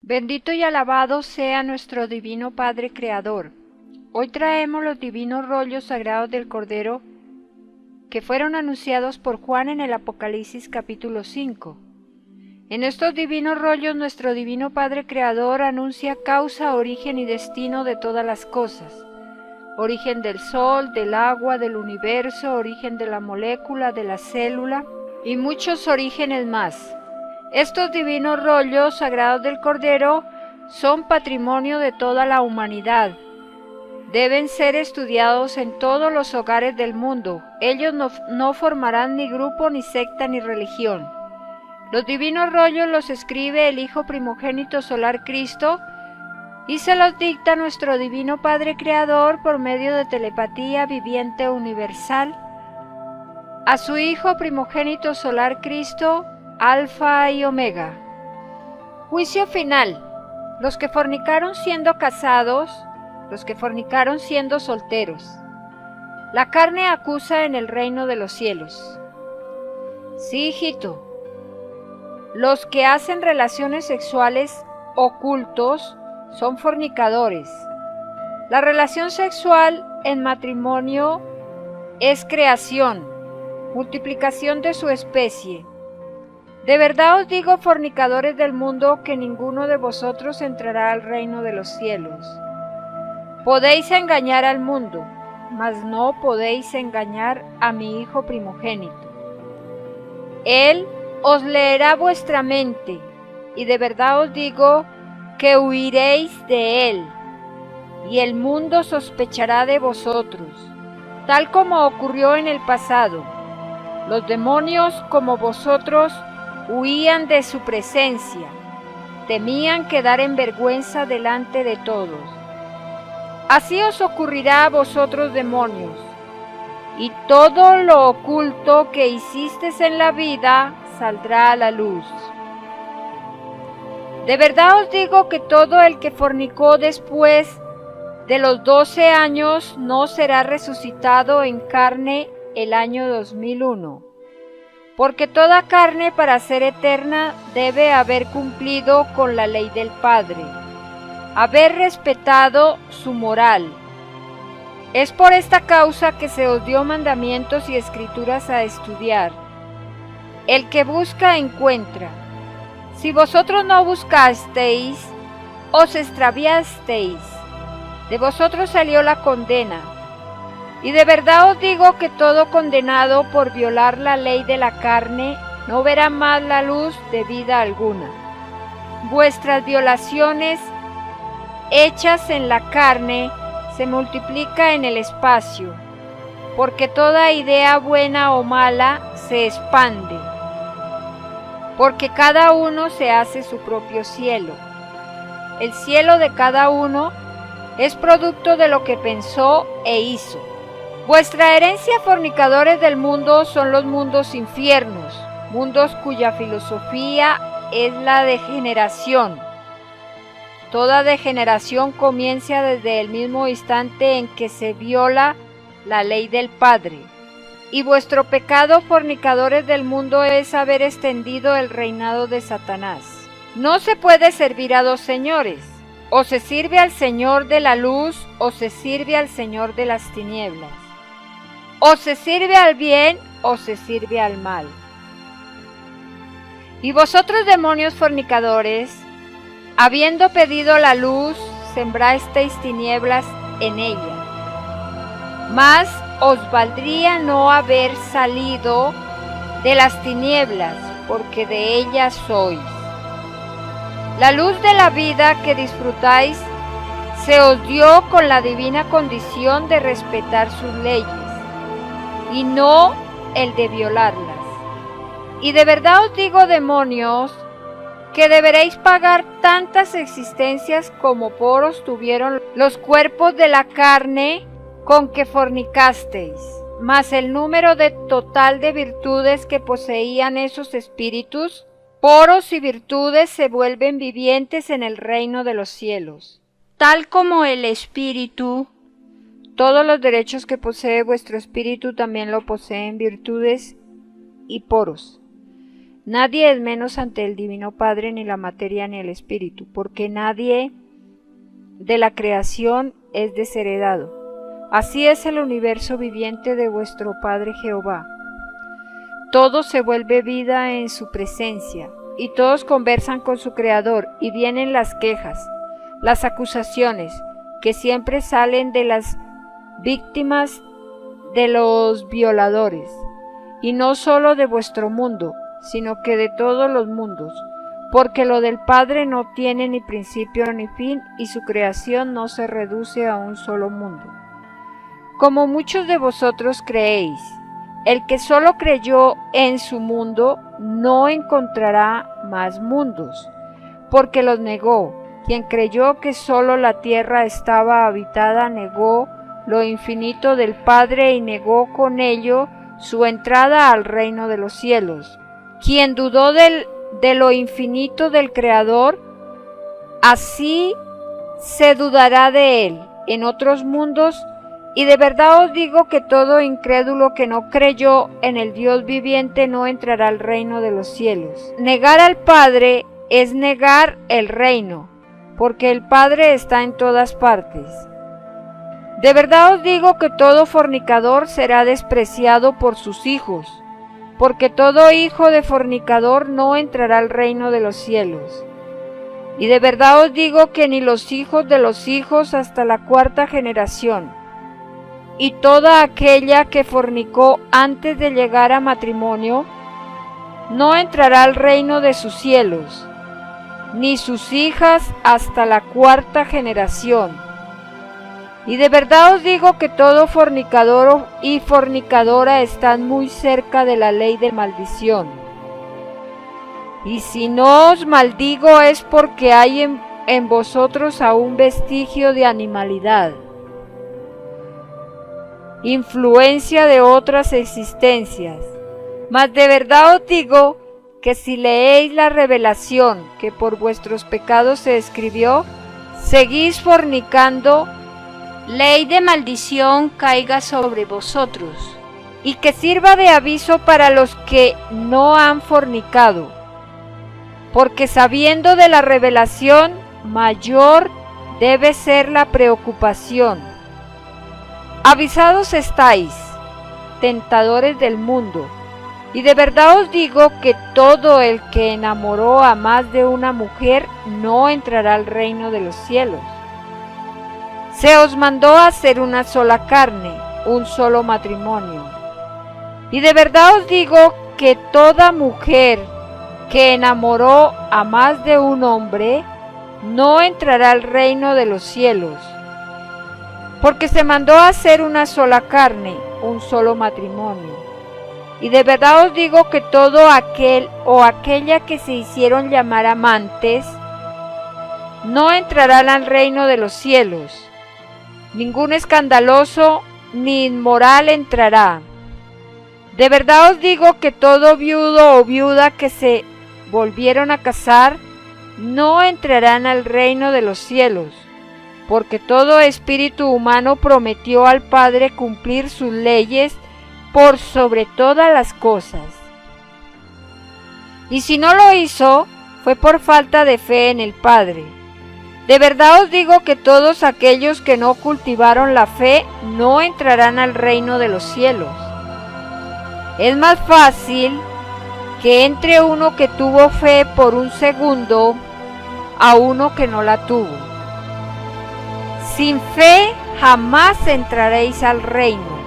Bendito y alabado sea nuestro Divino Padre Creador. Hoy traemos los divinos rollos sagrados del Cordero que fueron anunciados por Juan en el Apocalipsis capítulo 5. En estos divinos rollos nuestro Divino Padre Creador anuncia causa, origen y destino de todas las cosas. Origen del sol, del agua, del universo, origen de la molécula, de la célula y muchos orígenes más. Estos divinos rollos sagrados del Cordero son patrimonio de toda la humanidad. Deben ser estudiados en todos los hogares del mundo. Ellos no formarán ni grupo, ni secta, ni religión. Los divinos rollos los escribe el Hijo primogénito solar Cristo y se los dicta nuestro Divino Padre Creador por medio de telepatía viviente universal a su Hijo primogénito solar Cristo, Alfa y Omega. Juicio final. Los que fornicaron siendo casados, los que fornicaron siendo solteros. La carne acusa en el reino de los cielos. Sí, hijito. Los que hacen relaciones sexuales ocultos son fornicadores. La relación sexual en matrimonio es creación, multiplicación de su especie. De verdad os digo, fornicadores del mundo, que ninguno de vosotros entrará al reino de los cielos. Podéis engañar al mundo, mas no podéis engañar a mi Hijo primogénito. Él os leerá vuestra mente, y de verdad os digo que huiréis de él, y el mundo sospechará de vosotros, tal como ocurrió en el pasado. Los demonios, como vosotros, huían de su presencia, temían quedar en vergüenza delante de todos. Así os ocurrirá a vosotros, demonios, y todo lo oculto que hicisteis en la vida saldrá a la luz. De verdad os digo que todo el que fornicó después de los 12 años no será resucitado en carne el año 2001. Porque toda carne, para ser eterna, debe haber cumplido con la ley del Padre, haber respetado su moral. Es por esta causa que se os dio mandamientos y escrituras a estudiar. El que busca, encuentra. Si vosotros no buscasteis, os extraviasteis. De vosotros salió la condena. Y de verdad os digo que todo condenado por violar la ley de la carne no verá más la luz de vida alguna. Vuestras violaciones hechas en la carne se multiplica en el espacio, porque toda idea buena o mala se expande, porque cada uno se hace su propio cielo. El cielo de cada uno es producto de lo que pensó e hizo. Vuestra herencia, fornicadores del mundo, son los mundos infiernos, mundos cuya filosofía es la degeneración. Toda degeneración comienza desde el mismo instante en que se viola la ley del Padre. Y vuestro pecado, fornicadores del mundo, es haber extendido el reinado de Satanás. No se puede servir a dos señores. O se sirve al Señor de la luz, o se sirve al Señor de las tinieblas. O se sirve al bien, o se sirve al mal. Y vosotros, demonios fornicadores, habiendo pedido la luz, sembrasteis tinieblas en ella. Mas os valdría no haber salido de las tinieblas, porque de ellas sois. La luz de la vida que disfrutáis se os dio con la divina condición de respetar sus leyes, y no el de violarlas. Y de verdad os digo, demonios, que deberéis pagar tantas existencias como poros tuvieron los cuerpos de la carne con que fornicasteis, mas el número de total de virtudes que poseían esos espíritus, poros y virtudes se vuelven vivientes en el reino de los cielos. Tal como el espíritu, todos los derechos que posee vuestro espíritu también lo poseen virtudes y poros. Nadie es menos ante el Divino Padre, ni la materia ni el espíritu, porque nadie de la creación es desheredado. Así es el universo viviente de vuestro Padre Jehová. Todo se vuelve vida en su presencia, y todos conversan con su Creador, y vienen las quejas, las acusaciones, que siempre salen de las víctimas de los violadores, y no solo de vuestro mundo, sino que de todos los mundos, porque lo del Padre no tiene ni principio ni fin, y su creación no se reduce a un solo mundo. Como muchos de vosotros creéis, el que solo creyó en su mundo no encontrará más mundos, porque los negó. Quien creyó que solo la tierra estaba habitada, negó lo infinito del Padre y negó con ello su entrada al reino de los cielos. Quien dudó de lo infinito del Creador, así se dudará de él en otros mundos. Y de verdad os digo que todo incrédulo que no creyó en el Dios viviente no entrará al reino de los cielos. Negar al Padre es negar el reino, porque el Padre está en todas partes. De verdad os digo que todo fornicador será despreciado por sus hijos, porque todo hijo de fornicador no entrará al reino de los cielos. Y de verdad os digo que ni los hijos de los hijos hasta la cuarta generación, y toda aquella que fornicó antes de llegar a matrimonio, no entrará al reino de sus cielos, ni sus hijas hasta la cuarta generación. Y de verdad os digo que todo fornicador y fornicadora están muy cerca de la ley de maldición. Y si no os maldigo es porque hay en vosotros aún vestigio de animalidad, influencia de otras existencias. Mas de verdad os digo que si leéis la revelación que por vuestros pecados se escribió, seguís fornicando, ley de maldición caiga sobre vosotros, y que sirva de aviso para los que no han fornicado, porque sabiendo de la revelación, mayor debe ser la preocupación. Avisados estáis, tentadores del mundo, y de verdad os digo que todo el que enamoró a más de una mujer no entrará al reino de los cielos. Se os mandó a hacer una sola carne, un solo matrimonio. Y de verdad os digo que toda mujer que enamoró a más de un hombre no entrará al reino de los cielos. Porque se mandó a hacer una sola carne, un solo matrimonio. Y de verdad os digo que todo aquel o aquella que se hicieron llamar amantes, no entrarán al reino de los cielos. Ningún escandaloso ni inmoral entrará. De verdad os digo que todo viudo o viuda que se volvieron a casar, no entrarán al reino de los cielos. Porque todo espíritu humano prometió al Padre cumplir sus leyes por sobre todas las cosas. Y si no lo hizo, fue por falta de fe en el Padre. De verdad os digo que todos aquellos que no cultivaron la fe no entrarán al reino de los cielos. Es más fácil que entre uno que tuvo fe por un segundo a uno que no la tuvo. Sin fe jamás entraréis al reino.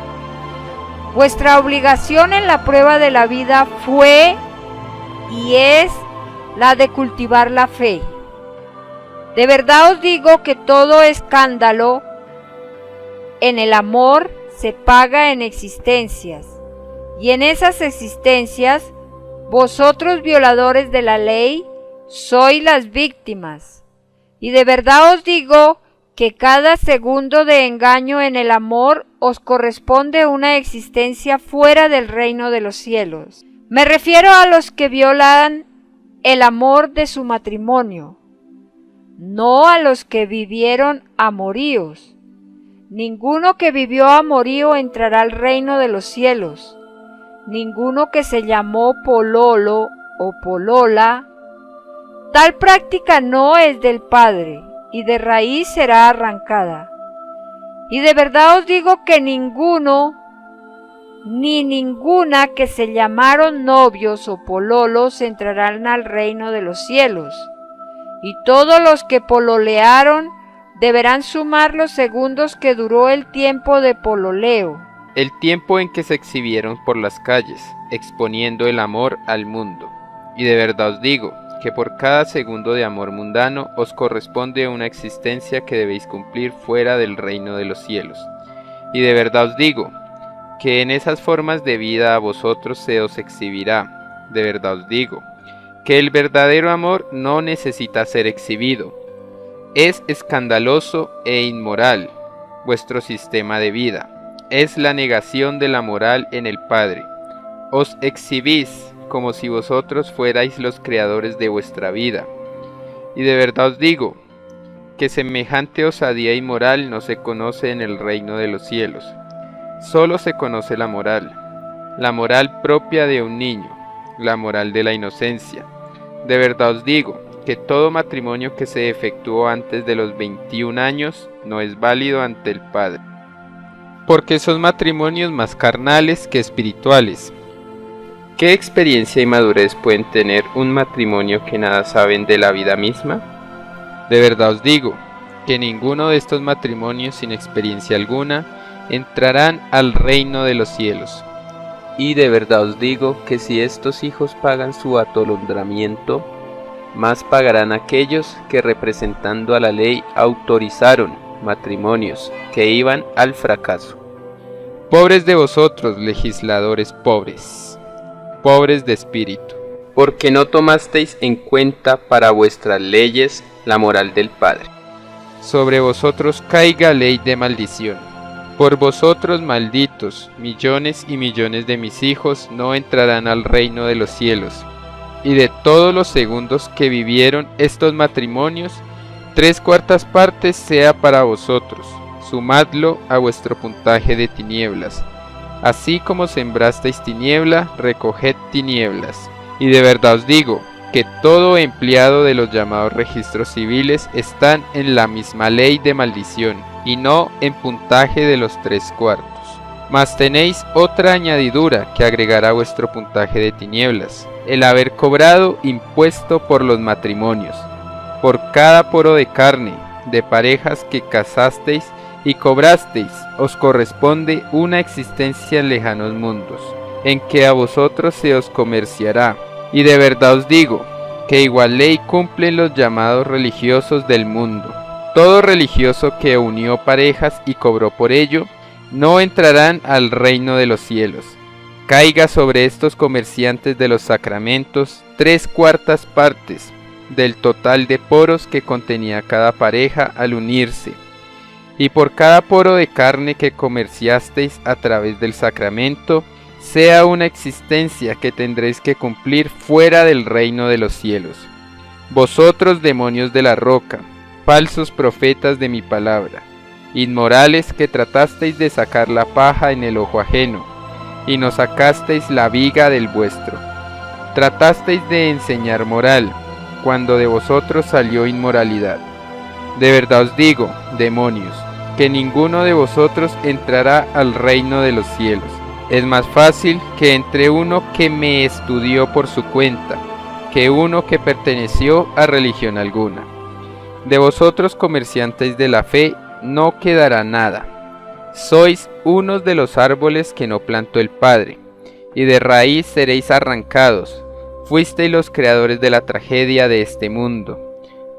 Vuestra obligación en la prueba de la vida fue y es la de cultivar la fe. De verdad os digo que todo escándalo en el amor se paga en existencias, y en esas existencias vosotros, violadores de la ley, sois las víctimas. Y de verdad os digo que cada segundo de engaño en el amor os corresponde una existencia fuera del reino de los cielos. Me refiero a los que violan el amor de su matrimonio, no a los que vivieron amoríos. Ninguno que vivió amorío entrará al reino de los cielos. Ninguno que se llamó pololo o polola, tal práctica no es del Padre, y de raíz será arrancada. Y de verdad os digo que ninguno ni ninguna que se llamaron novios o pololos entrarán al reino de los cielos, y todos los que pololearon deberán sumar los segundos que duró el tiempo de pololeo, el tiempo en que se exhibieron por las calles, exponiendo el amor al mundo. Y de verdad os digo, que por cada segundo de amor mundano os corresponde una existencia que debéis cumplir fuera del reino de los cielos. Y de verdad os digo, que en esas formas de vida a vosotros se os exhibirá. De verdad os digo, que el verdadero amor no necesita ser exhibido. Es escandaloso e inmoral vuestro sistema de vida. Es la negación de la moral en el Padre. Os exhibís como si vosotros fuerais los creadores de vuestra vida. Y de verdad os digo, que semejante osadía inmoral no se conoce en el reino de los cielos. Solo se conoce la moral propia de un niño, la moral de la inocencia. De verdad os digo, que todo matrimonio que se efectuó antes de los 21 años no es válido ante el Padre, porque son matrimonios más carnales que espirituales. ¿Qué experiencia y madurez pueden tener un matrimonio que nada saben de la vida misma? De verdad os digo, que ninguno de estos matrimonios sin experiencia alguna entrarán al reino de los cielos. Y de verdad os digo que si estos hijos pagan su atolondramiento, más pagarán aquellos que representando a la ley autorizaron matrimonios que iban al fracaso. Pobres de vosotros, legisladores pobres, pobres de espíritu, porque no tomasteis en cuenta para vuestras leyes la moral del Padre. Sobre vosotros caiga ley de maldición. Por vosotros, malditos, millones y millones de mis hijos no entrarán al reino de los cielos. Y de todos los segundos que vivieron estos matrimonios, 3/4 partes sea para vosotros. Sumadlo a vuestro puntaje de tinieblas. Así como sembrasteis tiniebla, recoged tinieblas. Y de verdad os digo, que todo empleado de los llamados registros civiles están en la misma ley de maldición, y no en puntaje de los 3/4. Mas tenéis otra añadidura que agregar a vuestro puntaje de tinieblas, el haber cobrado impuesto por los matrimonios. Por cada poro de carne, de parejas que casasteis y cobrasteis, os corresponde una existencia en lejanos mundos, en que a vosotros se os comerciará. Y de verdad os digo, que igual ley cumplen los llamados religiosos del mundo. Todo religioso que unió parejas y cobró por ello, no entrarán al reino de los cielos. Caiga sobre estos comerciantes de los sacramentos 3/4 partes del total de poros que contenía cada pareja al unirse. Y por cada poro de carne que comerciasteis a través del sacramento, sea una existencia que tendréis que cumplir fuera del reino de los cielos. Vosotros, demonios de la roca, falsos profetas de mi palabra, inmorales que tratasteis de sacar la paja en el ojo ajeno, y no sacasteis la viga del vuestro. Tratasteis de enseñar moral, cuando de vosotros salió inmoralidad. De verdad os digo, demonios, que ninguno de vosotros entrará al reino de los cielos. Es más fácil que entre uno que me estudió por su cuenta, que uno que perteneció a religión alguna. De vosotros, comerciantes de la fe, no quedará nada. Sois unos de los árboles que no plantó el Padre, y de raíz seréis arrancados. Fuisteis los creadores de la tragedia de este mundo.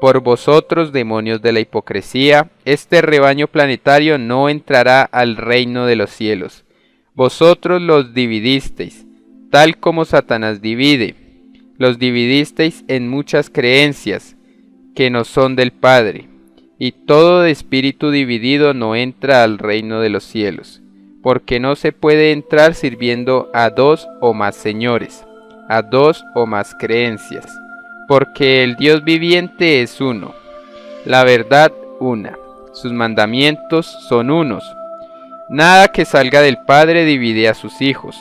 Por vosotros, demonios de la hipocresía, este rebaño planetario no entrará al reino de los cielos. Vosotros los dividisteis, tal como Satanás divide. Los dividisteis en muchas creencias que no son del Padre, y todo de espíritu dividido no entra al reino de los cielos, porque no se puede entrar sirviendo a 2 o más señores, a 2 o más creencias, porque el Dios viviente es uno, la verdad una, sus mandamientos son unos. Nada que salga del Padre divide a sus hijos,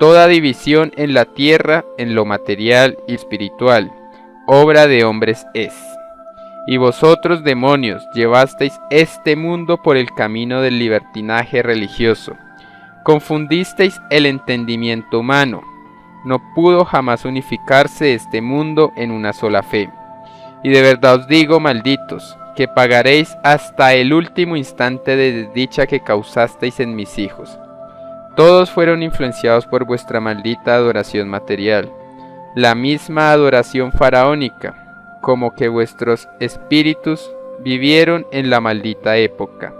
toda división en la tierra, en lo material y espiritual, obra de hombres es. Y vosotros, demonios, llevasteis este mundo por el camino del libertinaje religioso. Confundisteis el entendimiento humano. No pudo jamás unificarse este mundo en una sola fe. Y de verdad os digo, malditos, que pagaréis hasta el último instante de desdicha que causasteis en mis hijos. Todos fueron influenciados por vuestra maldita adoración material, la misma adoración faraónica, como que vuestros espíritus vivieron en la maldita época,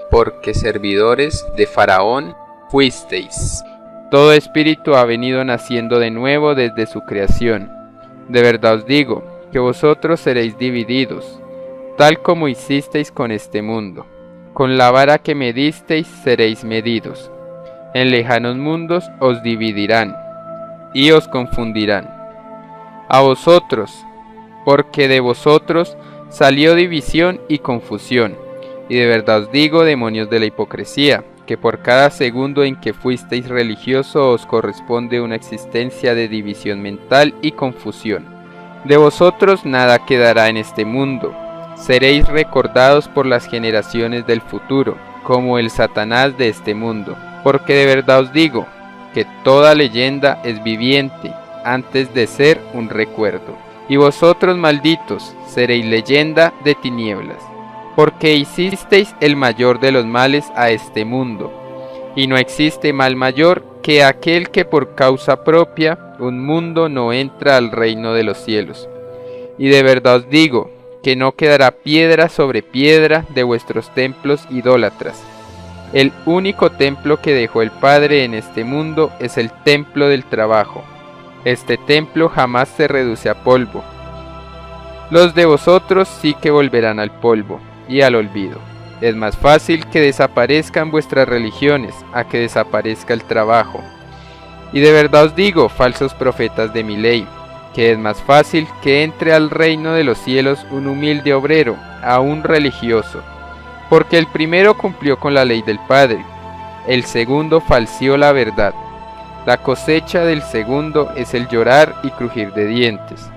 porque servidores de Faraón fuisteis. Todo espíritu ha venido naciendo de nuevo desde su creación. De verdad os digo, que vosotros seréis divididos, tal como hicisteis con este mundo. Con la vara que me disteis seréis medidos. En lejanos mundos os dividirán, y os confundirán. A vosotros, porque de vosotros salió división y confusión. Y de verdad os digo, demonios de la hipocresía, que por cada segundo en que fuisteis religioso os corresponde una existencia de división mental y confusión. De vosotros nada quedará en este mundo. Seréis recordados por las generaciones del futuro, como el Satanás de este mundo. Porque de verdad os digo, que toda leyenda es viviente, antes de ser un recuerdo. Y vosotros, malditos, seréis leyenda de tinieblas, porque hicisteis el mayor de los males a este mundo. Y no existe mal mayor que aquel que por causa propia un mundo no entra al reino de los cielos. Y de verdad os digo, que no quedará piedra sobre piedra de vuestros templos idólatras. El único templo que dejó el Padre en este mundo es el templo del trabajo. Este templo jamás se reduce a polvo. Los de vosotros sí que volverán al polvo y al olvido. Es más fácil que desaparezcan vuestras religiones a que desaparezca el trabajo. Y de verdad os digo, falsos profetas de mi ley, que es más fácil que entre al reino de los cielos un humilde obrero a un religioso, porque el primero cumplió con la ley del Padre, el segundo falseó la verdad. La cosecha del segundo es el llorar y crujir de dientes.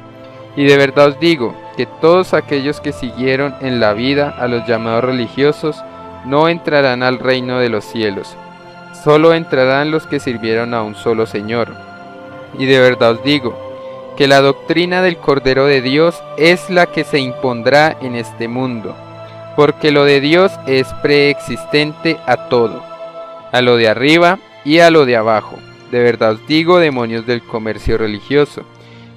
Y de verdad os digo, que todos aquellos que siguieron en la vida a los llamados religiosos no entrarán al reino de los cielos, solo entrarán los que sirvieron a un solo Señor. Y de verdad os digo, que la doctrina del Cordero de Dios es la que se impondrá en este mundo, porque lo de Dios es preexistente a todo, a lo de arriba y a lo de abajo. De verdad os digo, demonios del comercio religioso,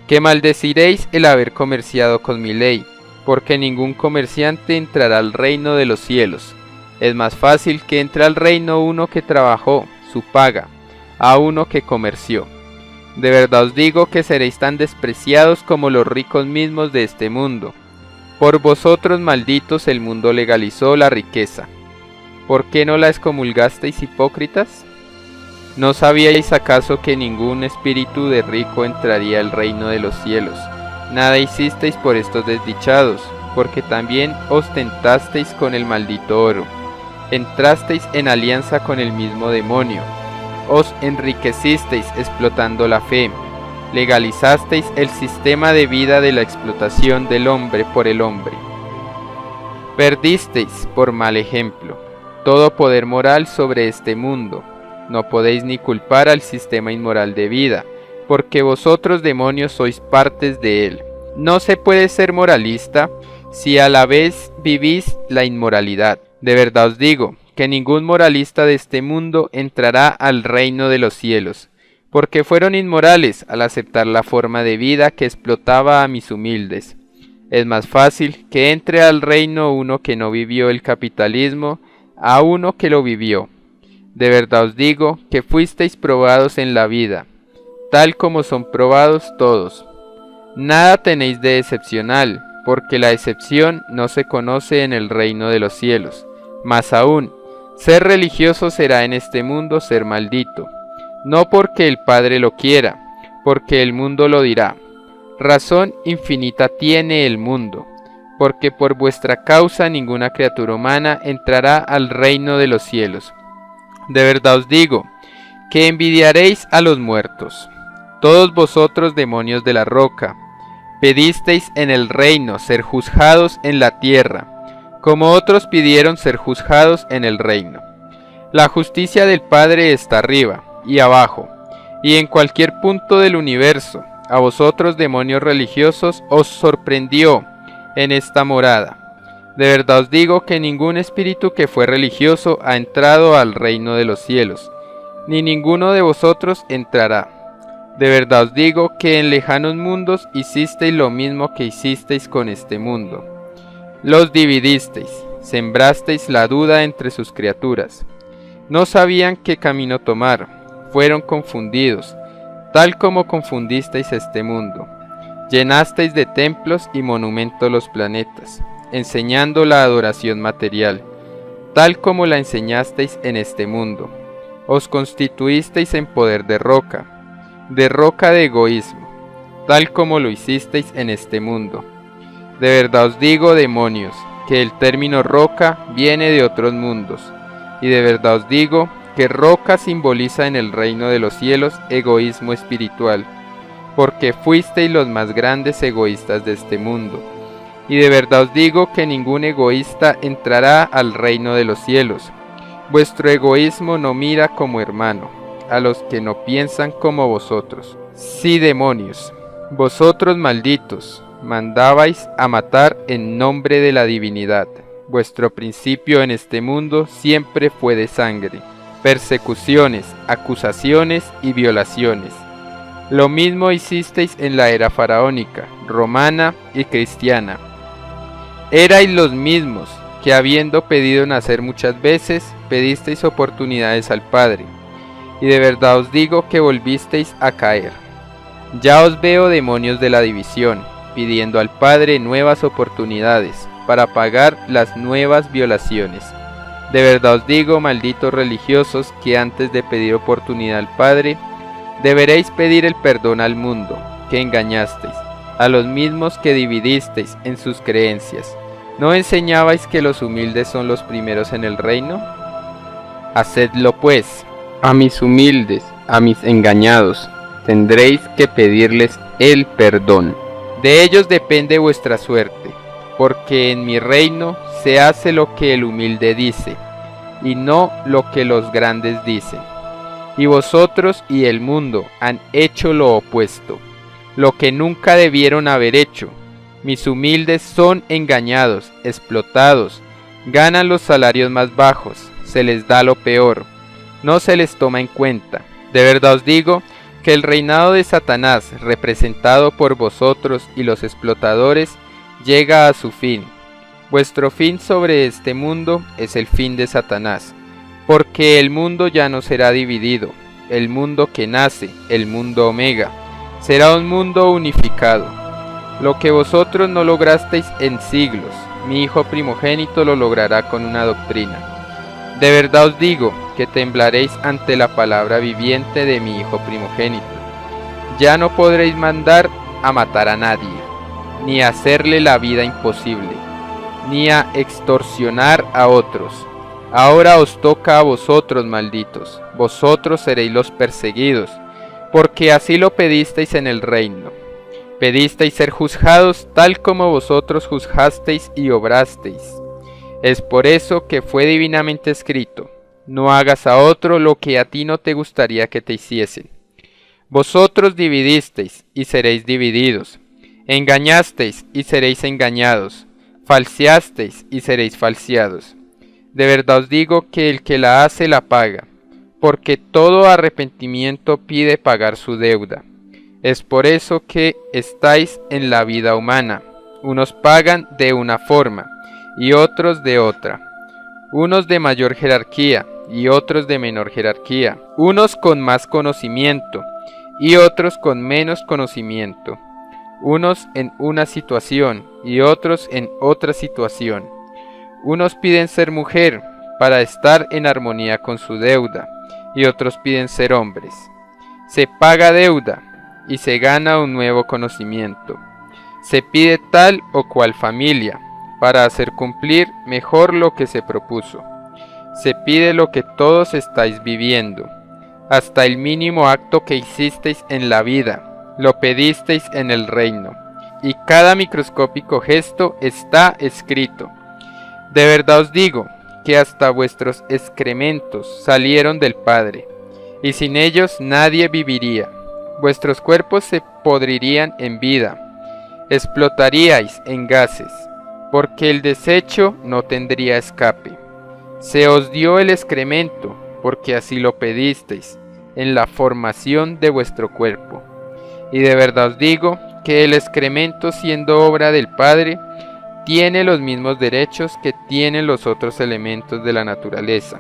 que maldeciréis el haber comerciado con mi ley, porque ningún comerciante entrará al reino de los cielos. Es más fácil que entre al reino uno que trabajó, su paga, a uno que comerció. De verdad os digo que seréis tan despreciados como los ricos mismos de este mundo. Por vosotros, malditos, el mundo legalizó la riqueza. ¿Por qué no la excomulgasteis, hipócritas? ¿No sabíais acaso que ningún espíritu de rico entraría al reino de los cielos? Nada hicisteis por estos desdichados, porque también ostentasteis con el maldito oro. Entrasteis en alianza con el mismo demonio. Os enriquecisteis explotando la fe. Legalizasteis el sistema de vida de la explotación del hombre por el hombre. Perdisteis, por mal ejemplo, todo poder moral sobre este mundo. No podéis ni culpar al sistema inmoral de vida, porque vosotros, demonios, sois partes de él. No se puede ser moralista si a la vez vivís la inmoralidad. De verdad os digo, que ningún moralista de este mundo entrará al reino de los cielos, porque fueron inmorales al aceptar la forma de vida que explotaba a mis humildes. Es más fácil que entre al reino uno que no vivió el capitalismo a uno que lo vivió. De verdad os digo que fuisteis probados en la vida, tal como son probados todos. Nada tenéis de excepcional, porque la excepción no se conoce en el reino de los cielos. Más aún, ser religioso será en este mundo ser maldito, no porque el Padre lo quiera, porque el mundo lo dirá. Razón infinita tiene el mundo, porque por vuestra causa ninguna criatura humana entrará al reino de los cielos. De verdad os digo, que envidiaréis a los muertos. Todos vosotros, demonios de la roca, pedisteis en el reino ser juzgados en la tierra, como otros pidieron ser juzgados en el reino. La justicia del Padre está arriba y abajo, y en cualquier punto del universo. A vosotros, demonios religiosos, os sorprendió en esta morada. De verdad os digo que ningún espíritu que fue religioso ha entrado al reino de los cielos, ni ninguno de vosotros entrará. De verdad os digo que en lejanos mundos hicisteis lo mismo que hicisteis con este mundo. Los dividisteis, sembrasteis la duda entre sus criaturas. No sabían qué camino tomar, fueron confundidos, tal como confundisteis este mundo. Llenasteis de templos y monumentos los planetas, enseñando la adoración material, tal como la enseñasteis en este mundo. Os constituisteis en poder de roca de egoísmo, tal como lo hicisteis en este mundo. De verdad os digo, demonios, que el término roca viene de otros mundos, y de verdad os digo que roca simboliza en el reino de los cielos egoísmo espiritual, porque fuisteis los más grandes egoístas de este mundo. Y de verdad os digo que ningún egoísta entrará al reino de los cielos. Vuestro egoísmo no mira como hermano a los que no piensan como vosotros. Sí, demonios, vosotros malditos, mandabais a matar en nombre de la divinidad. Vuestro principio en este mundo siempre fue de sangre, persecuciones, acusaciones y violaciones. Lo mismo hicisteis en la era faraónica, romana y cristiana. Erais los mismos que, habiendo pedido nacer muchas veces, pedisteis oportunidades al Padre, y de verdad os digo que volvisteis a caer. Ya os veo, demonios de la división, pidiendo al Padre nuevas oportunidades para pagar las nuevas violaciones. De verdad os digo, malditos religiosos, que antes de pedir oportunidad al Padre, deberéis pedir el perdón al mundo, que engañasteis, a los mismos que dividisteis en sus creencias. ¿No enseñabais que los humildes son los primeros en el reino? Hacedlo pues. A mis humildes, a mis engañados, tendréis que pedirles el perdón. De ellos depende vuestra suerte, porque en mi reino se hace lo que el humilde dice, y no lo que los grandes dicen. Y vosotros y el mundo han hecho lo opuesto, lo que nunca debieron haber hecho. Mis humildes son engañados, explotados, ganan los salarios más bajos, se les da lo peor, no se les toma en cuenta. De verdad os digo que el reinado de Satanás, representado por vosotros y los explotadores, llega a su fin. Vuestro fin sobre este mundo es el fin de Satanás, porque el mundo ya no será dividido. El mundo que nace, el mundo Omega, será un mundo unificado. Lo que vosotros no lograsteis en siglos, mi Hijo primogénito lo logrará con una doctrina. De verdad os digo que temblaréis ante la palabra viviente de mi Hijo primogénito. Ya no podréis mandar a matar a nadie, ni a hacerle la vida imposible, ni a extorsionar a otros. Ahora os toca a vosotros, malditos, vosotros seréis los perseguidos, porque así lo pedisteis en el reino. Pedisteis ser juzgados tal como vosotros juzgasteis y obrasteis. Es por eso que fue divinamente escrito: no hagas a otro lo que a ti no te gustaría que te hiciesen. Vosotros dividisteis y seréis divididos, engañasteis y seréis engañados, falseasteis y seréis falseados. De verdad os digo que el que la hace la paga, porque todo arrepentimiento pide pagar su deuda. Es por eso que estáis en la vida humana. Unos pagan de una forma y otros de otra. Unos de mayor jerarquía y otros de menor jerarquía. Unos con más conocimiento y otros con menos conocimiento. Unos en una situación y otros en otra situación. Unos piden ser mujer para estar en armonía con su deuda, y otros piden ser hombres. Se paga deuda y se gana un nuevo conocimiento. Se pide tal o cual familia para hacer cumplir mejor lo que se propuso. Se pide lo que todos estáis viviendo. hasta el mínimo acto que hicisteis en la vida, lo pedisteis en el reino, y cada microscópico gesto está escrito. De verdad os digo que hasta vuestros excrementos salieron del Padre, y sin ellos nadie viviría. Vuestros cuerpos se podrirían en vida, explotaríais en gases, porque el desecho no tendría escape. Se os dio el excremento, porque así lo pedisteis, en la formación de vuestro cuerpo. Y de verdad os digo que el excremento, siendo obra del Padre, tiene los mismos derechos que tienen los otros elementos de la naturaleza.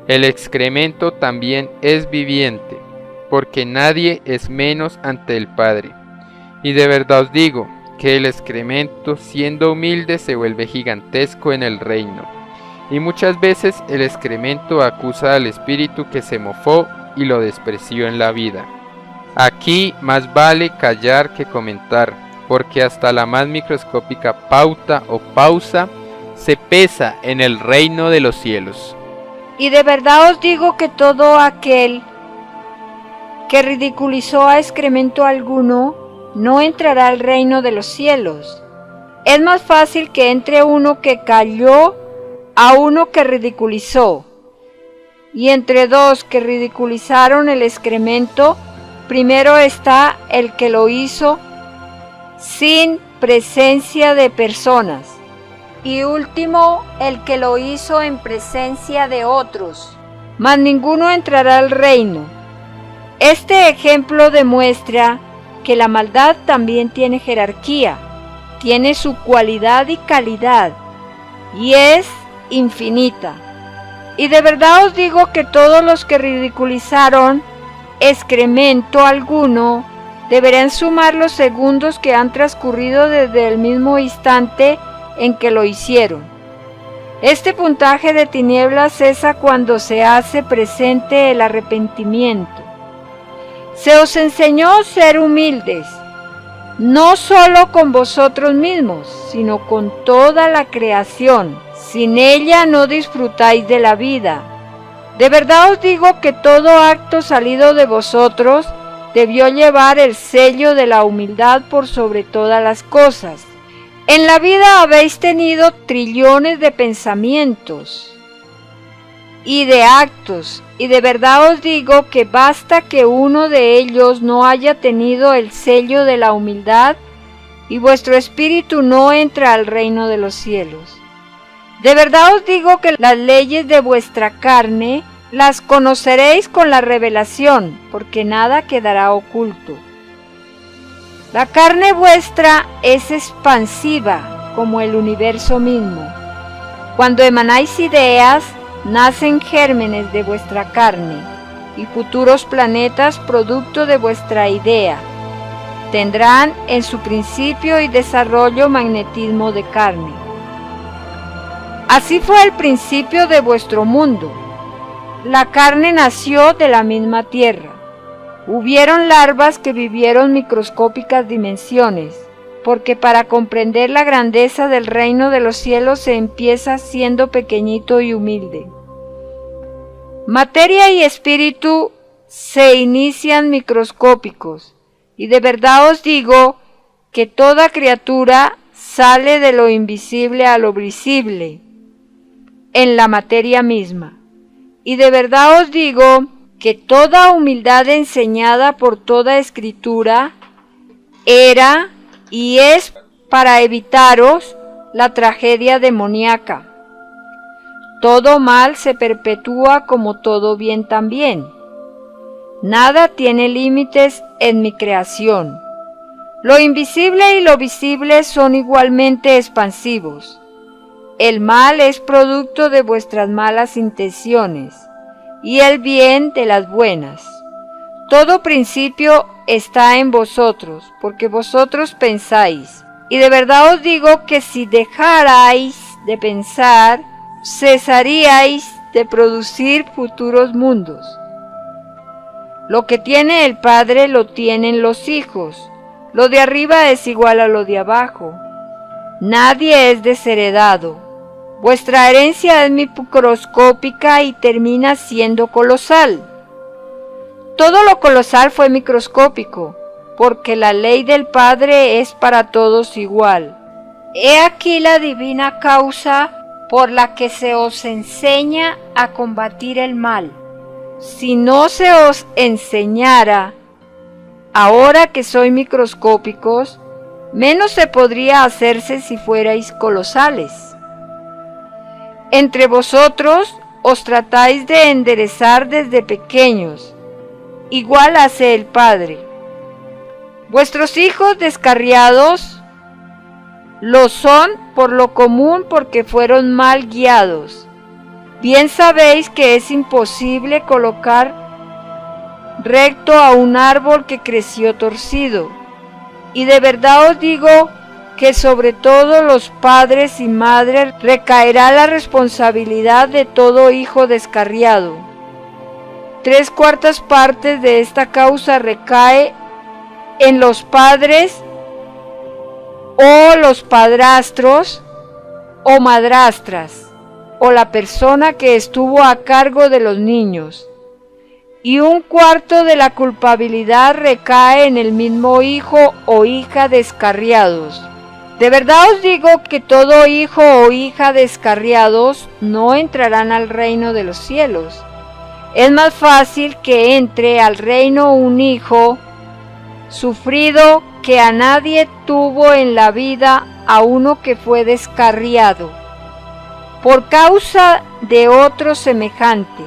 El excremento también es viviente, porque nadie es menos ante el Padre. Y de verdad os digo que el excremento, siendo humilde, se vuelve gigantesco en el reino. Y muchas veces el excremento acusa al espíritu que se mofó y lo despreció en la vida. Aquí más vale callar que comentar, porque hasta la más microscópica pauta o pausa se pesa en el reino de los cielos. Y de verdad os digo que todo aquel que ridiculizó a excremento alguno no entrará al reino de los cielos. Es más fácil que entre uno que calló a uno que ridiculizó. Y entre dos que ridiculizaron el excremento, primero está el que lo hizo sin presencia de personas, y último el que lo hizo en presencia de otros, mas ninguno entrará al reino. Este ejemplo demuestra que la maldad también tiene jerarquía, tiene su cualidad y calidad, y es infinita. Y de verdad os digo que todos los que ridiculizaron excremento alguno deberán sumar los segundos que han transcurrido desde el mismo instante en que lo hicieron. Este puntaje de tinieblas cesa cuando se hace presente el arrepentimiento. Se os enseñó ser humildes, no solo con vosotros mismos, sino con toda la creación. Sin ella no disfrutáis de la vida. De verdad os digo que todo acto salido de vosotros debió llevar el sello de la humildad por sobre todas las cosas. En la vida habéis tenido trillones de pensamientos y de actos, y de verdad os digo que basta que uno de ellos no haya tenido el sello de la humildad y vuestro espíritu no entra al reino de los cielos. De verdad os digo que las leyes de vuestra carne las conoceréis con la revelación, porque nada quedará oculto. La carne vuestra es expansiva como el universo mismo. Cuando emanáis ideas, nacen gérmenes de vuestra carne, y futuros planetas producto de vuestra idea. Tendrán en su principio y desarrollo magnetismo de carne. Así fue el principio de vuestro mundo. La carne nació de la misma tierra. Hubieron larvas que vivieron microscópicas dimensiones, porque para comprender la grandeza del reino de los cielos se empieza siendo pequeñito y humilde. Materia y espíritu se inician microscópicos, y de verdad os digo que toda criatura sale de lo invisible a lo visible, en la materia misma. Y de verdad os digo que toda humildad enseñada por toda escritura era y es para evitaros la tragedia demoníaca. Todo mal se perpetúa como todo bien también. Nada tiene límites en mi creación. Lo invisible y lo visible son igualmente expansivos. El mal es producto de vuestras malas intenciones y el bien de las buenas. Todo principio está en vosotros, porque vosotros pensáis. Y de verdad os digo que si dejarais de pensar, cesaríais de producir futuros mundos. Lo que tiene el Padre lo tienen los hijos. Lo de arriba es igual a lo de abajo. Nadie es desheredado. Vuestra herencia es microscópica y termina siendo colosal. Todo lo colosal fue microscópico, porque la ley del Padre es para todos igual. He aquí la divina causa por la que se os enseña a combatir el mal. Si no se os enseñara, ahora que sois microscópicos, menos se podría hacerse si fuerais colosales. Entre vosotros os tratáis de enderezar desde pequeños, igual hace el Padre. Vuestros hijos descarriados lo son por lo común porque fueron mal guiados. Bien sabéis que es imposible colocar recto a un árbol que creció torcido. Y de verdad os digo que sobre todo los padres y madres recaerá la responsabilidad de todo hijo descarriado. 3/4 partes de esta causa recae en los padres o los padrastros o madrastras o la persona que estuvo a cargo de los niños. Y 1/4 de la culpabilidad recae en el mismo hijo o hija descarriados. De verdad os digo que todo hijo o hija descarriados no entrarán al reino de los cielos. Es más fácil que entre al reino un hijo sufrido que a nadie tuvo en la vida a uno que fue descarriado por causa de otro semejante.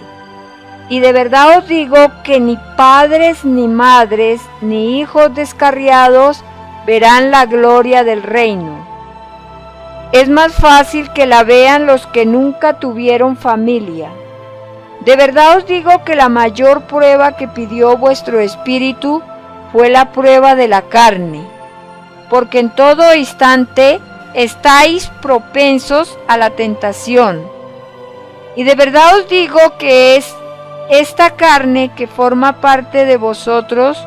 Y de verdad os digo que ni padres ni madres ni hijos descarriados verán la gloria del reino. Es más fácil que la vean los que nunca tuvieron familia. De verdad os digo que la mayor prueba que pidió vuestro espíritu fue la prueba de la carne, porque en todo instante estáis propensos a la tentación. Y de verdad os digo que es esta carne que forma parte de vosotros,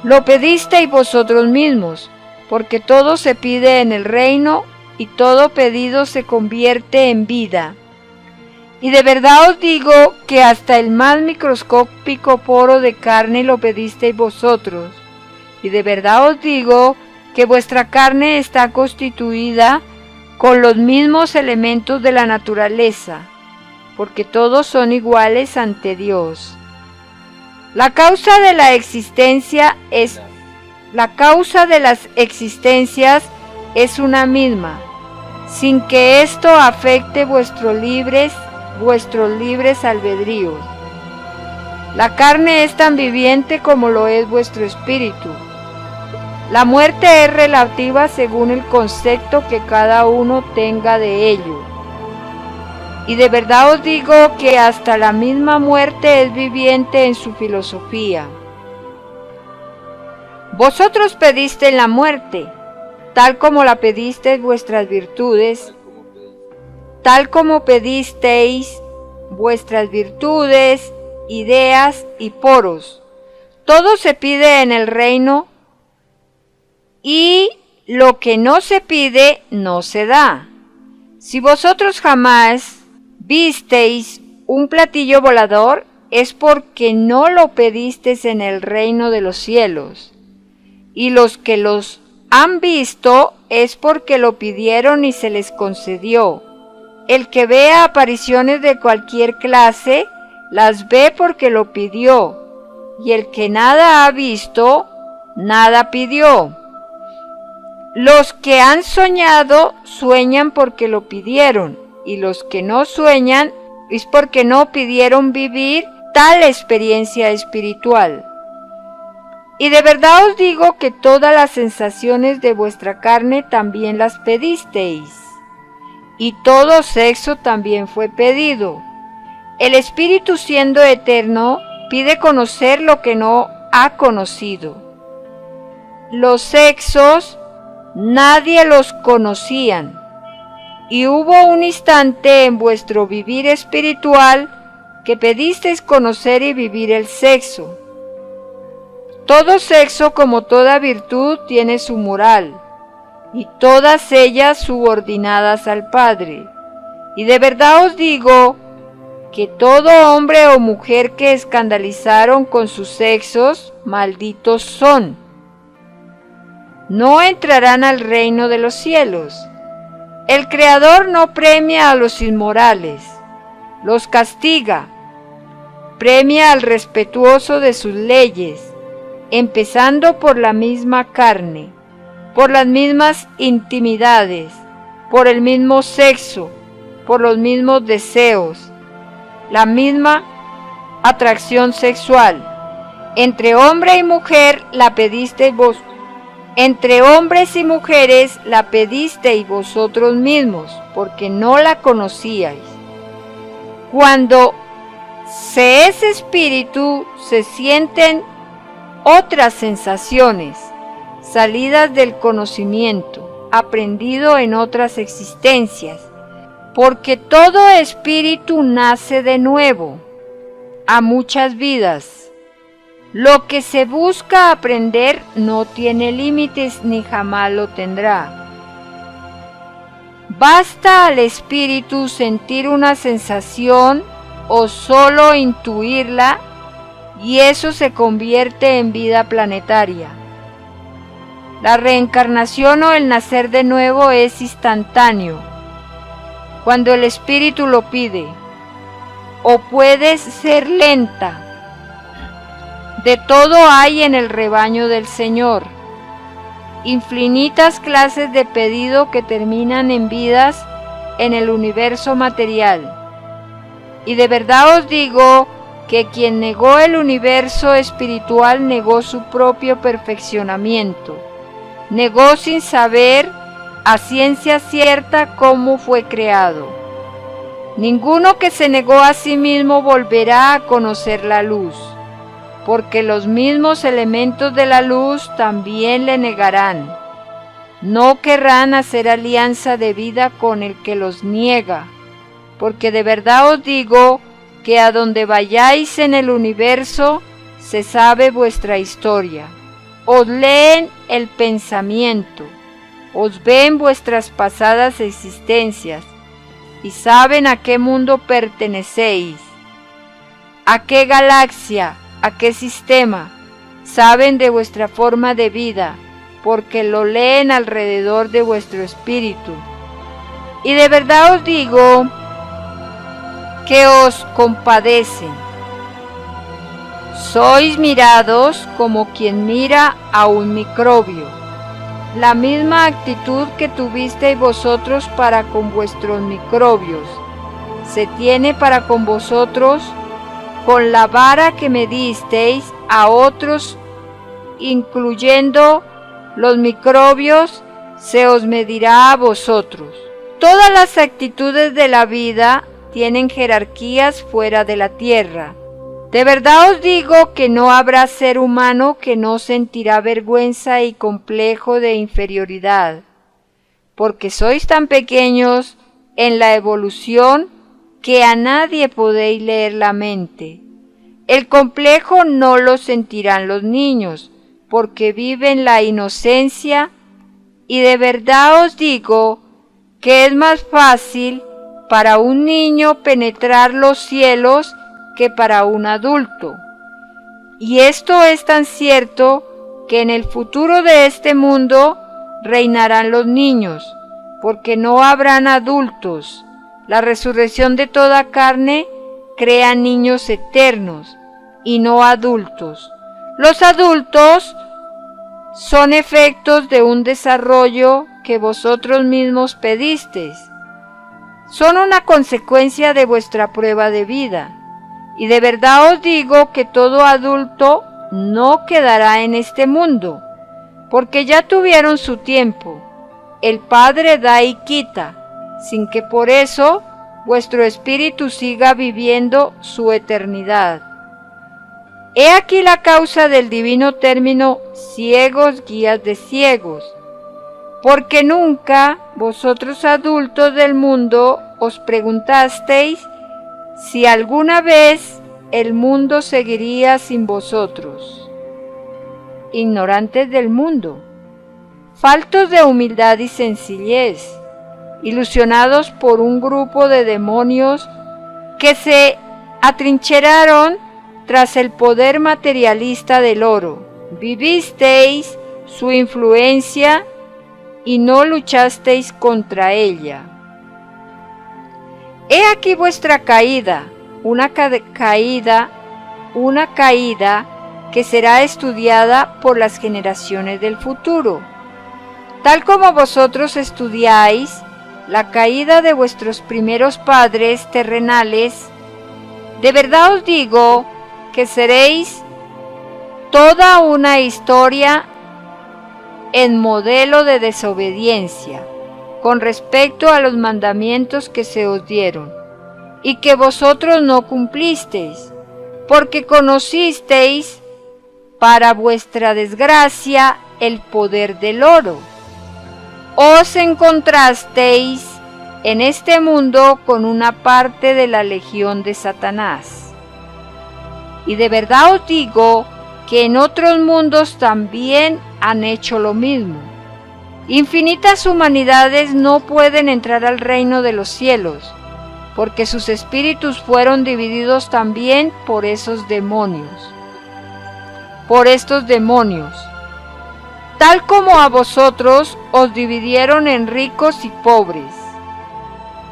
lo pedisteis vosotros mismos, porque todo se pide en el reino y todo pedido se convierte en vida. Y de verdad os digo que hasta el más microscópico poro de carne lo pedisteis vosotros. Y de verdad os digo que vuestra carne está constituida con los mismos elementos de la naturaleza, porque todos son iguales ante Dios. La causa de las existencias es una misma, sin que esto afecte vuestros libres albedríos. La carne es tan viviente como lo es vuestro espíritu. La muerte es relativa según el concepto que cada uno tenga de ello. Y de verdad os digo que hasta la misma muerte es viviente en su filosofía. Vosotros pedisteis la muerte, tal como la pedisteis vuestras virtudes, ideas y poros. Todo se pide en el reino y lo que no se pide no se da. Si vosotros jamás visteis un platillo volador, es porque no lo pedisteis en el reino de los cielos. Y los que los han visto es porque lo pidieron y se les concedió. El que vea apariciones de cualquier clase, las ve porque lo pidió. Y el que nada ha visto, nada pidió. Los que han soñado, sueñan porque lo pidieron. Y los que no sueñan, es porque no pidieron vivir tal experiencia espiritual. Y de verdad os digo que todas las sensaciones de vuestra carne también las pedisteis, y todo sexo también fue pedido. El Espíritu, siendo eterno, pide conocer lo que no ha conocido. Los sexos nadie los conocían, y hubo un instante en vuestro vivir espiritual que pedisteis conocer y vivir el sexo. Todo sexo, como toda virtud, tiene su moral, y todas ellas subordinadas al Padre. Y de verdad os digo que todo hombre o mujer que escandalizaron con sus sexos, malditos son. No entrarán al reino de los cielos. El Creador no premia a los inmorales, los castiga. Premia al respetuoso de sus leyes, empezando por la misma carne, por las mismas intimidades, por el mismo sexo, por los mismos deseos, la misma atracción sexual. Entre hombre y mujer la pedisteis vos. Entre hombres y mujeres la pedisteis vosotros mismos, porque no la conocíais. Cuando se es espíritu, se sienten otras sensaciones, salidas del conocimiento, aprendido en otras existencias, porque todo espíritu nace de nuevo, a muchas vidas. Lo que se busca aprender no tiene límites ni jamás lo tendrá. Basta al espíritu sentir una sensación o solo intuirla y eso se convierte en vida planetaria. La reencarnación o el nacer de nuevo es instantáneo, cuando el espíritu lo pide, o puede ser lenta. De todo hay en el rebaño del Señor, infinitas clases de pedido que terminan en vidas en el universo material. Y de verdad os digo que quien negó el universo espiritual negó su propio perfeccionamiento, negó sin saber a ciencia cierta cómo fue creado. Ninguno que se negó a sí mismo volverá a conocer la luz, porque los mismos elementos de la luz también le negarán. No querrán hacer alianza de vida con el que los niega, porque de verdad os digo que a donde vayáis en el universo se sabe vuestra historia. Os leen el pensamiento, os ven vuestras pasadas existencias y saben a qué mundo pertenecéis, a qué galaxia, a qué sistema, saben de vuestra forma de vida, porque lo leen alrededor de vuestro espíritu. Y de verdad os digo que os compadecen. Sois mirados como quien mira a un microbio. La misma actitud que tuvisteis vosotros para con vuestros microbios, se tiene para con vosotros con la vara que me disteis a otros, incluyendo los microbios, se os medirá a vosotros. Todas las actitudes de la vida tienen jerarquías fuera de la tierra. De verdad os digo que no habrá ser humano que no sentirá vergüenza y complejo de inferioridad, porque sois tan pequeños en la evolución que a nadie podéis leer la mente. El complejo no lo sentirán los niños, porque viven la inocencia, y de verdad os digo que es más fácil para un niño penetrar los cielos que para un adulto. Y esto es tan cierto que en el futuro de este mundo reinarán los niños, porque no habrán adultos. La resurrección de toda carne crea niños eternos y no adultos. Los adultos son efectos de un desarrollo que vosotros mismos pedisteis. Son una consecuencia de vuestra prueba de vida. Y de verdad os digo que todo adulto no quedará en este mundo, porque ya tuvieron su tiempo. El Padre da y quita, sin que por eso vuestro espíritu siga viviendo su eternidad. He aquí la causa del divino término ciegos guías de ciegos, porque nunca vosotros adultos del mundo os preguntasteis si alguna vez el mundo seguiría sin vosotros. Ignorantes del mundo, faltos de humildad y sencillez, ilusionados por un grupo de demonios que se atrincheraron tras el poder materialista del oro. Vivisteis su influencia y no luchasteis contra ella. He aquí vuestra caída, una caída que será estudiada por las generaciones del futuro. Tal como vosotros estudiáis la caída de vuestros primeros padres terrenales, de verdad os digo que seréis toda una historia en modelo de desobediencia con respecto a los mandamientos que se os dieron, y que vosotros no cumplisteis, porque conocisteis, para vuestra desgracia, el poder del oro. Os encontrasteis en este mundo con una parte de la legión de Satanás. Y de verdad os digo que en otros mundos también han hecho lo mismo. Infinitas humanidades no pueden entrar al reino de los cielos, porque sus espíritus fueron divididos también por estos demonios, tal como a vosotros os dividieron en ricos y pobres.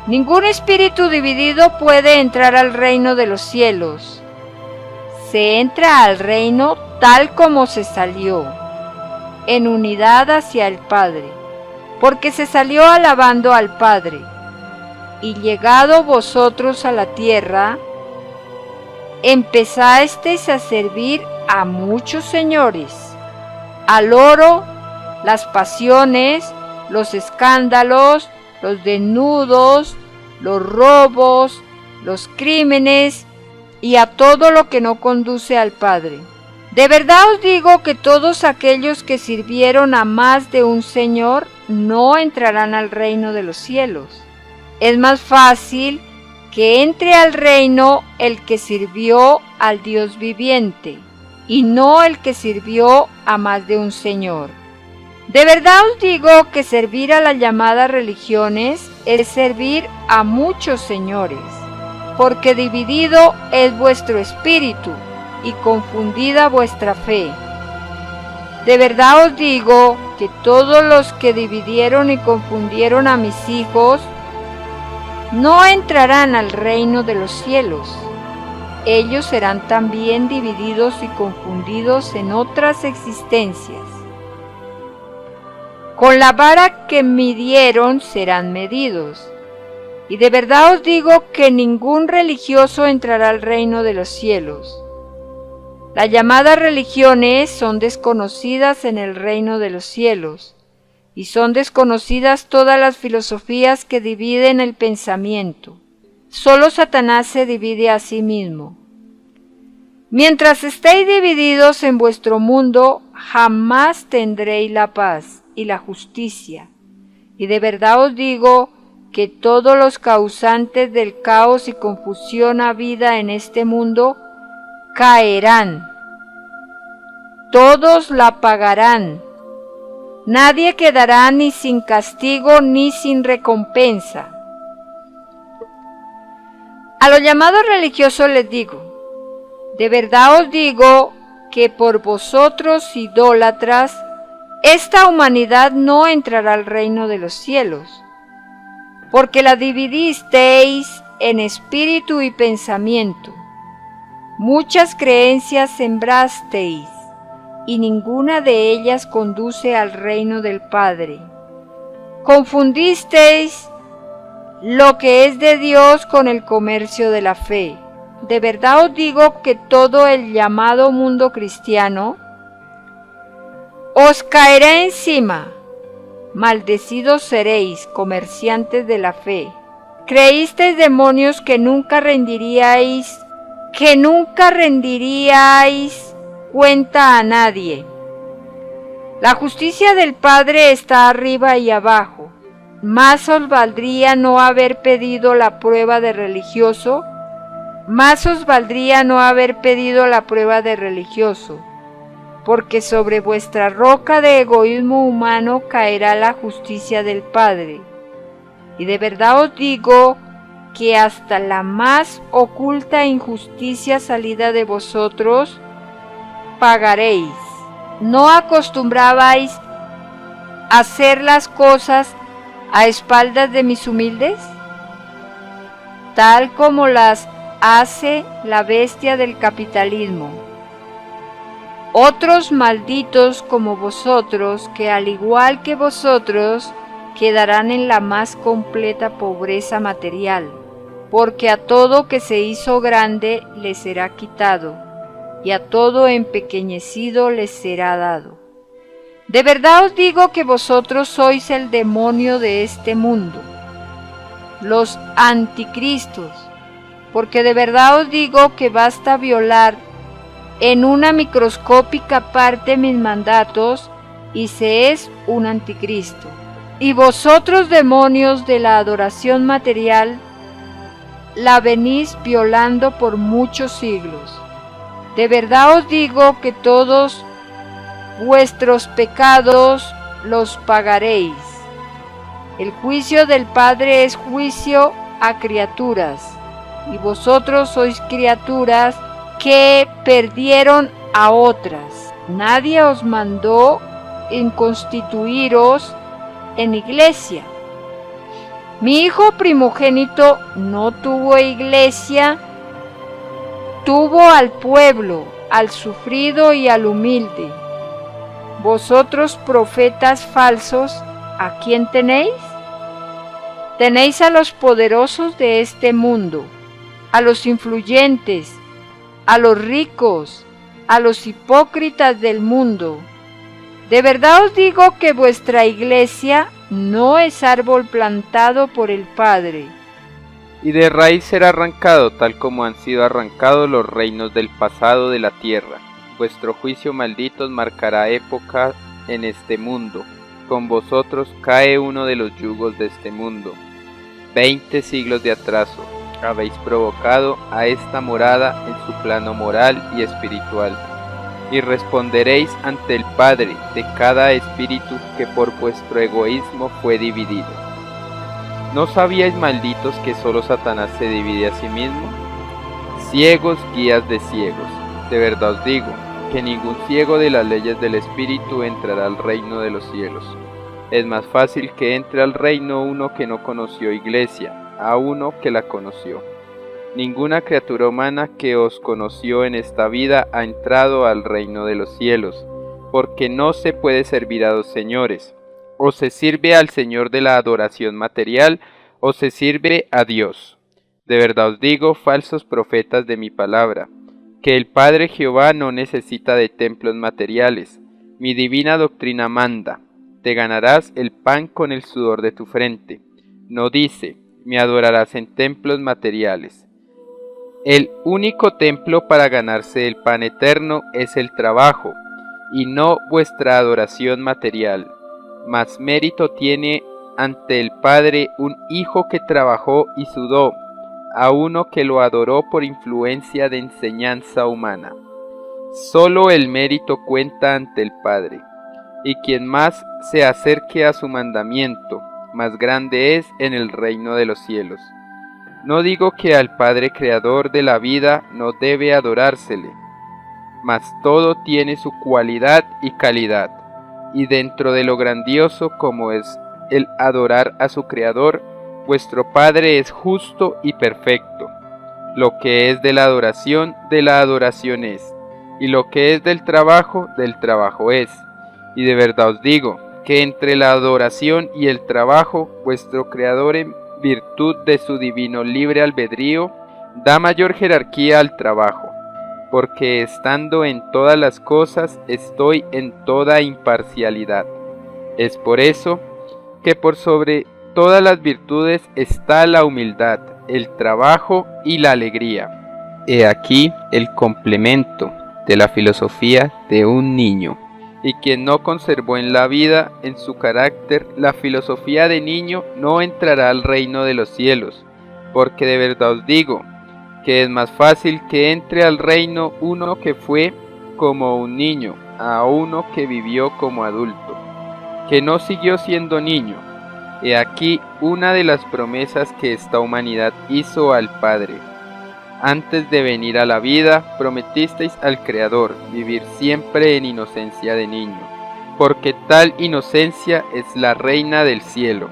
Ningún espíritu dividido puede entrar al reino de los cielos. Se entra al reino tal como se salió, en unidad hacia el Padre, porque se salió alabando al Padre. Y llegado vosotros a la tierra, empezasteis a servir a muchos señores, al oro, las pasiones, los escándalos, los desnudos, los robos, los crímenes y a todo lo que no conduce al Padre. De verdad os digo que todos aquellos que sirvieron a más de un Señor no entrarán al reino de los cielos. Es más fácil que entre al reino el que sirvió al Dios viviente, y no el que sirvió a más de un Señor. De verdad os digo que servir a las llamadas religiones es servir a muchos señores, porque dividido es vuestro espíritu y confundida vuestra fe. De verdad os digo que todos los que dividieron y confundieron a mis hijos no entrarán al reino de los cielos. Ellos serán también divididos y confundidos en otras existencias. Con la vara que midieron serán medidos. Y de verdad os digo que ningún religioso entrará al reino de los cielos. Las llamadas religiones son desconocidas en el reino de los cielos, y son desconocidas todas las filosofías que dividen el pensamiento. Solo Satanás se divide a sí mismo. Mientras estéis divididos en vuestro mundo, jamás tendréis la paz y la justicia. Y de verdad os digo que todos los causantes del caos y confusión habida en este mundo caerán. Todos la pagarán. Nadie quedará ni sin castigo ni sin recompensa. A los llamados religiosos les digo, de verdad os digo que por vosotros idólatras, esta humanidad no entrará al reino de los cielos, porque la dividisteis en espíritu y pensamiento. Muchas creencias sembrasteis, y ninguna de ellas conduce al reino del Padre. Confundisteis lo que es de Dios con el comercio de la fe. De verdad os digo que todo el llamado mundo cristiano os caerá encima. Maldecidos seréis, comerciantes de la fe. Creísteis demonios que nunca rendiríais cuenta a nadie. La justicia del Padre está arriba y abajo. Más os valdría no haber pedido la prueba de religioso, porque sobre vuestra roca de egoísmo humano caerá la justicia del Padre. Y de verdad os digo que hasta la más oculta injusticia salida de vosotros pagaréis. ¿No acostumbrabais a hacer las cosas a espaldas de mis humildes? Tal como las hace la bestia del capitalismo. Otros malditos como vosotros, que al igual que vosotros, quedarán en la más completa pobreza material, porque a todo que se hizo grande le será quitado, y a todo empequeñecido les será dado. De verdad os digo que vosotros sois el demonio de este mundo, los anticristos, porque de verdad os digo que basta violar en una microscópica parte mis mandatos y se es un anticristo. Y vosotros, demonios de la adoración material, la venís violando por muchos siglos. De verdad os digo que todos vuestros pecados los pagaréis. El juicio del Padre es juicio a criaturas, y vosotros sois criaturas que perdieron a otras. Nadie os mandó en constituiros en iglesia. Mi hijo primogénito no tuvo iglesia, tuvo al pueblo, al sufrido y al humilde. Vosotros, profetas falsos, ¿a quién tenéis? Tenéis a los poderosos de este mundo, a los influyentes, a los ricos, a los hipócritas del mundo. De verdad os digo que vuestra iglesia no es árbol plantado por el Padre. Y de raíz será arrancado, tal como han sido arrancados los reinos del pasado de la tierra. Vuestro juicio malditos marcará época en este mundo. Con vosotros cae uno de los yugos de este mundo. 20 siglos de atraso habéis provocado a esta morada en su plano moral y espiritual, y responderéis ante el Padre de cada espíritu que por vuestro egoísmo fue dividido. ¿No sabíais, malditos, que solo Satanás se divide a sí mismo? Ciegos guías de ciegos, de verdad os digo, que ningún ciego de las leyes del espíritu entrará al reino de los cielos. Es más fácil que entre al reino uno que no conoció iglesia, a uno que la conoció. Ninguna criatura humana que os conoció en esta vida ha entrado al reino de los cielos, porque no se puede servir a dos señores. O se sirve al Señor de la adoración material, o se sirve a Dios. De verdad os digo, falsos profetas de mi palabra, que el Padre Jehová no necesita de templos materiales. Mi divina doctrina manda: te ganarás el pan con el sudor de tu frente. No dice: me adorarás en templos materiales. El único templo para ganarse el pan eterno es el trabajo, y no vuestra adoración material. Más mérito tiene ante el Padre un hijo que trabajó y sudó, a uno que lo adoró por influencia de enseñanza humana. Solo el mérito cuenta ante el Padre, y quien más se acerque a su mandamiento, más grande es en el reino de los cielos. No digo que al Padre Creador de la vida no debe adorársele, mas todo tiene su cualidad y calidad, y dentro de lo grandioso como es el adorar a su Creador, vuestro Padre es justo y perfecto. Lo que es de la adoración es, y lo que es del trabajo es. Y de verdad os digo, que entre la adoración y el trabajo, vuestro Creador, en virtud de su divino libre albedrío, da mayor jerarquía al trabajo, porque estando en todas las cosas, estoy en toda imparcialidad. Es por eso que por sobre todas las virtudes está la humildad, el trabajo y la alegría. He aquí el complemento de la filosofía de un niño. Y quien no conservó en la vida, en su carácter, la filosofía de niño, no entrará al reino de los cielos, porque de verdad os digo, que es más fácil que entre al reino uno que fue como un niño, a uno que vivió como adulto, que no siguió siendo niño, He aquí una de las promesas que esta humanidad hizo al Padre. Antes de venir a la vida, prometisteis al Creador vivir siempre en inocencia de niño, porque tal inocencia es la reina del cielo.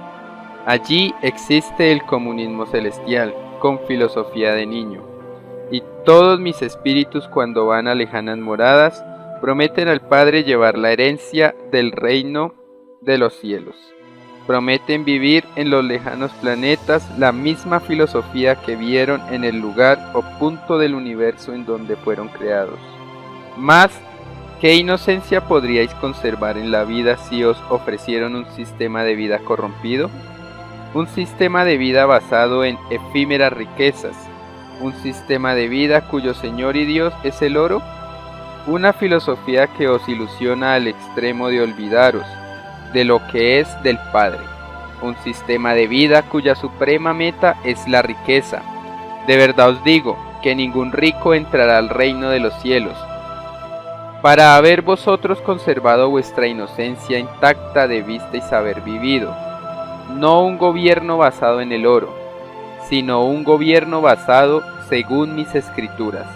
Allí existe el comunismo celestial, con filosofía de niño. Y todos mis espíritus, cuando van a lejanas moradas, prometen al Padre llevar la herencia del reino de los cielos. Prometen vivir en los lejanos planetas la misma filosofía que vieron en el lugar o punto del universo en donde fueron creados. Mas, ¿qué inocencia podríais conservar en la vida si os ofrecieron un sistema de vida corrompido? Un sistema de vida basado en efímeras riquezas, un sistema de vida cuyo Señor y Dios es el oro, una filosofía que os ilusiona al extremo de olvidaros de lo que es del Padre, un sistema de vida cuya suprema meta es la riqueza. De verdad os digo que ningún rico entrará al reino de los cielos. Para haber vosotros conservado vuestra inocencia intacta debisteis haber vivido, no un gobierno basado en el oro, sino un gobierno basado según mis escrituras.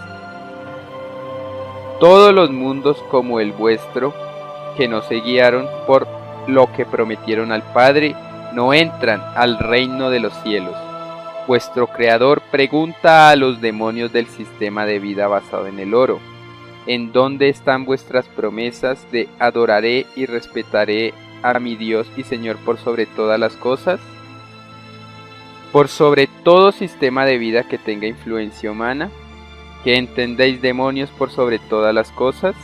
Todos los mundos como el vuestro, que no se guiaron por lo que prometieron al Padre, no entran al reino de los cielos. Vuestro Creador pregunta a los demonios del sistema de vida basado en el oro: ¿en dónde están vuestras promesas de adoraré y respetaré a mi Dios y Señor por sobre todas las cosas? Por sobre todo sistema de vida que tenga influencia humana, ¿que entendéis demonios por sobre todas las cosas?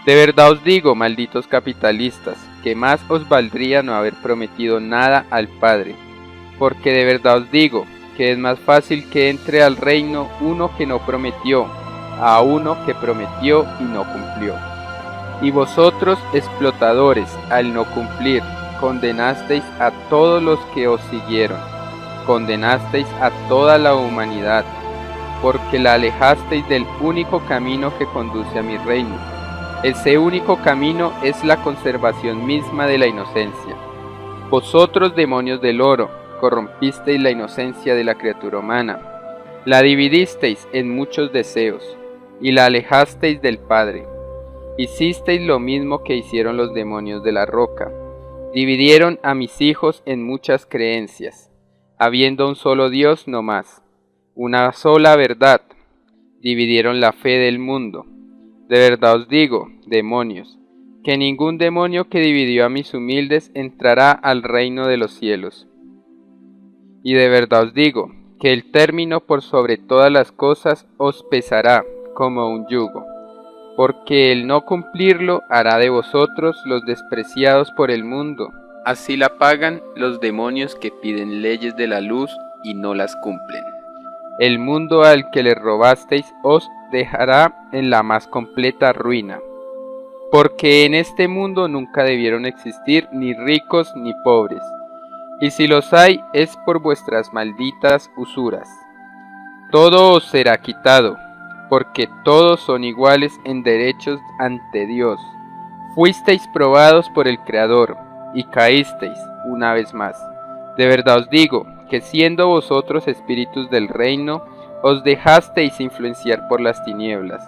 De verdad os digo, malditos capitalistas, que más os valdría no haber prometido nada al Padre, porque de verdad os digo que es más fácil que entre al reino uno que no prometió, a uno que prometió y no cumplió. Y vosotros, explotadores, al no cumplir, condenasteis a todos los que os siguieron, condenasteis a toda la humanidad, porque la alejasteis del único camino que conduce a mi reino. Ese único camino es la conservación misma de la inocencia. Vosotros, demonios del oro, corrompisteis la inocencia de la criatura humana, la dividisteis en muchos deseos, y la alejasteis del Padre. Hicisteis lo mismo que hicieron los demonios de la roca. Dividieron a mis hijos en muchas creencias, habiendo un solo Dios no más, una sola verdad. Dividieron la fe del mundo. De verdad os digo, demonios, que ningún demonio que dividió a mis humildes entrará al reino de los cielos. Y de verdad os digo, que el término por sobre todas las cosas os pesará como un yugo, porque el no cumplirlo hará de vosotros los despreciados por el mundo. Así la pagan los demonios que piden leyes de la luz y no las cumplen. El mundo al que le robasteis os dejará en la más completa ruina, porque en este mundo nunca debieron existir ni ricos ni pobres, y si los hay es por vuestras malditas usuras. Todo os será quitado, porque todos son iguales en derechos ante Dios. Fuisteis probados por el Creador, y caísteis una vez más. De verdad os digo, que siendo vosotros espíritus del reino, os dejasteis influenciar por las tinieblas,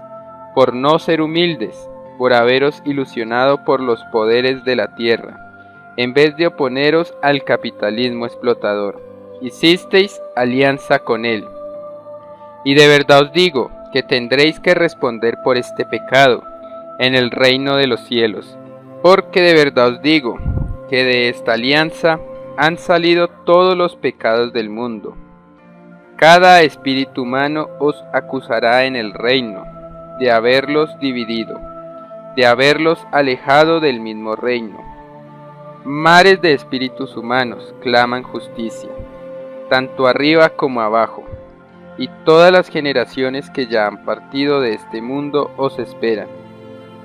por no ser humildes, por haberos ilusionado por los poderes de la tierra, en vez de oponeros al capitalismo explotador. Hicisteis alianza con él. Y de verdad os digo, que tendréis que responder por este pecado en el reino de los cielos, porque de verdad os digo, que de esta alianza han salido todos los pecados del mundo. Cada espíritu humano os acusará en el reino de haberlos dividido, de haberlos alejado del mismo reino. Mares de espíritus humanos claman justicia, tanto arriba como abajo, y todas las generaciones que ya han partido de este mundo os esperan.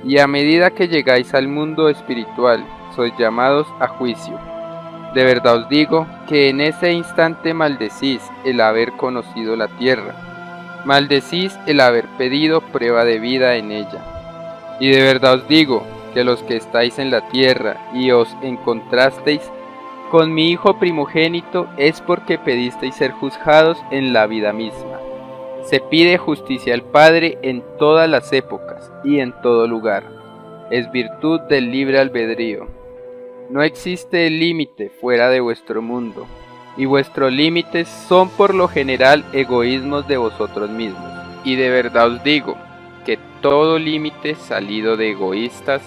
Y a medida que llegáis al mundo espiritual, sois llamados a juicio. De verdad os digo que en ese instante maldecís el haber conocido la tierra, maldecís el haber pedido prueba de vida en ella. Y de verdad os digo que los que estáis en la tierra y os encontrasteis Con mi Hijo primogénito es porque pedisteis ser juzgados en la vida misma. Se pide justicia al Padre en todas las épocas y en todo lugar. Es virtud del libre albedrío. No existe límite fuera de vuestro mundo, y vuestros límites son por lo general egoísmos de vosotros mismos. Y de verdad os digo, que todo límite salido de egoístas,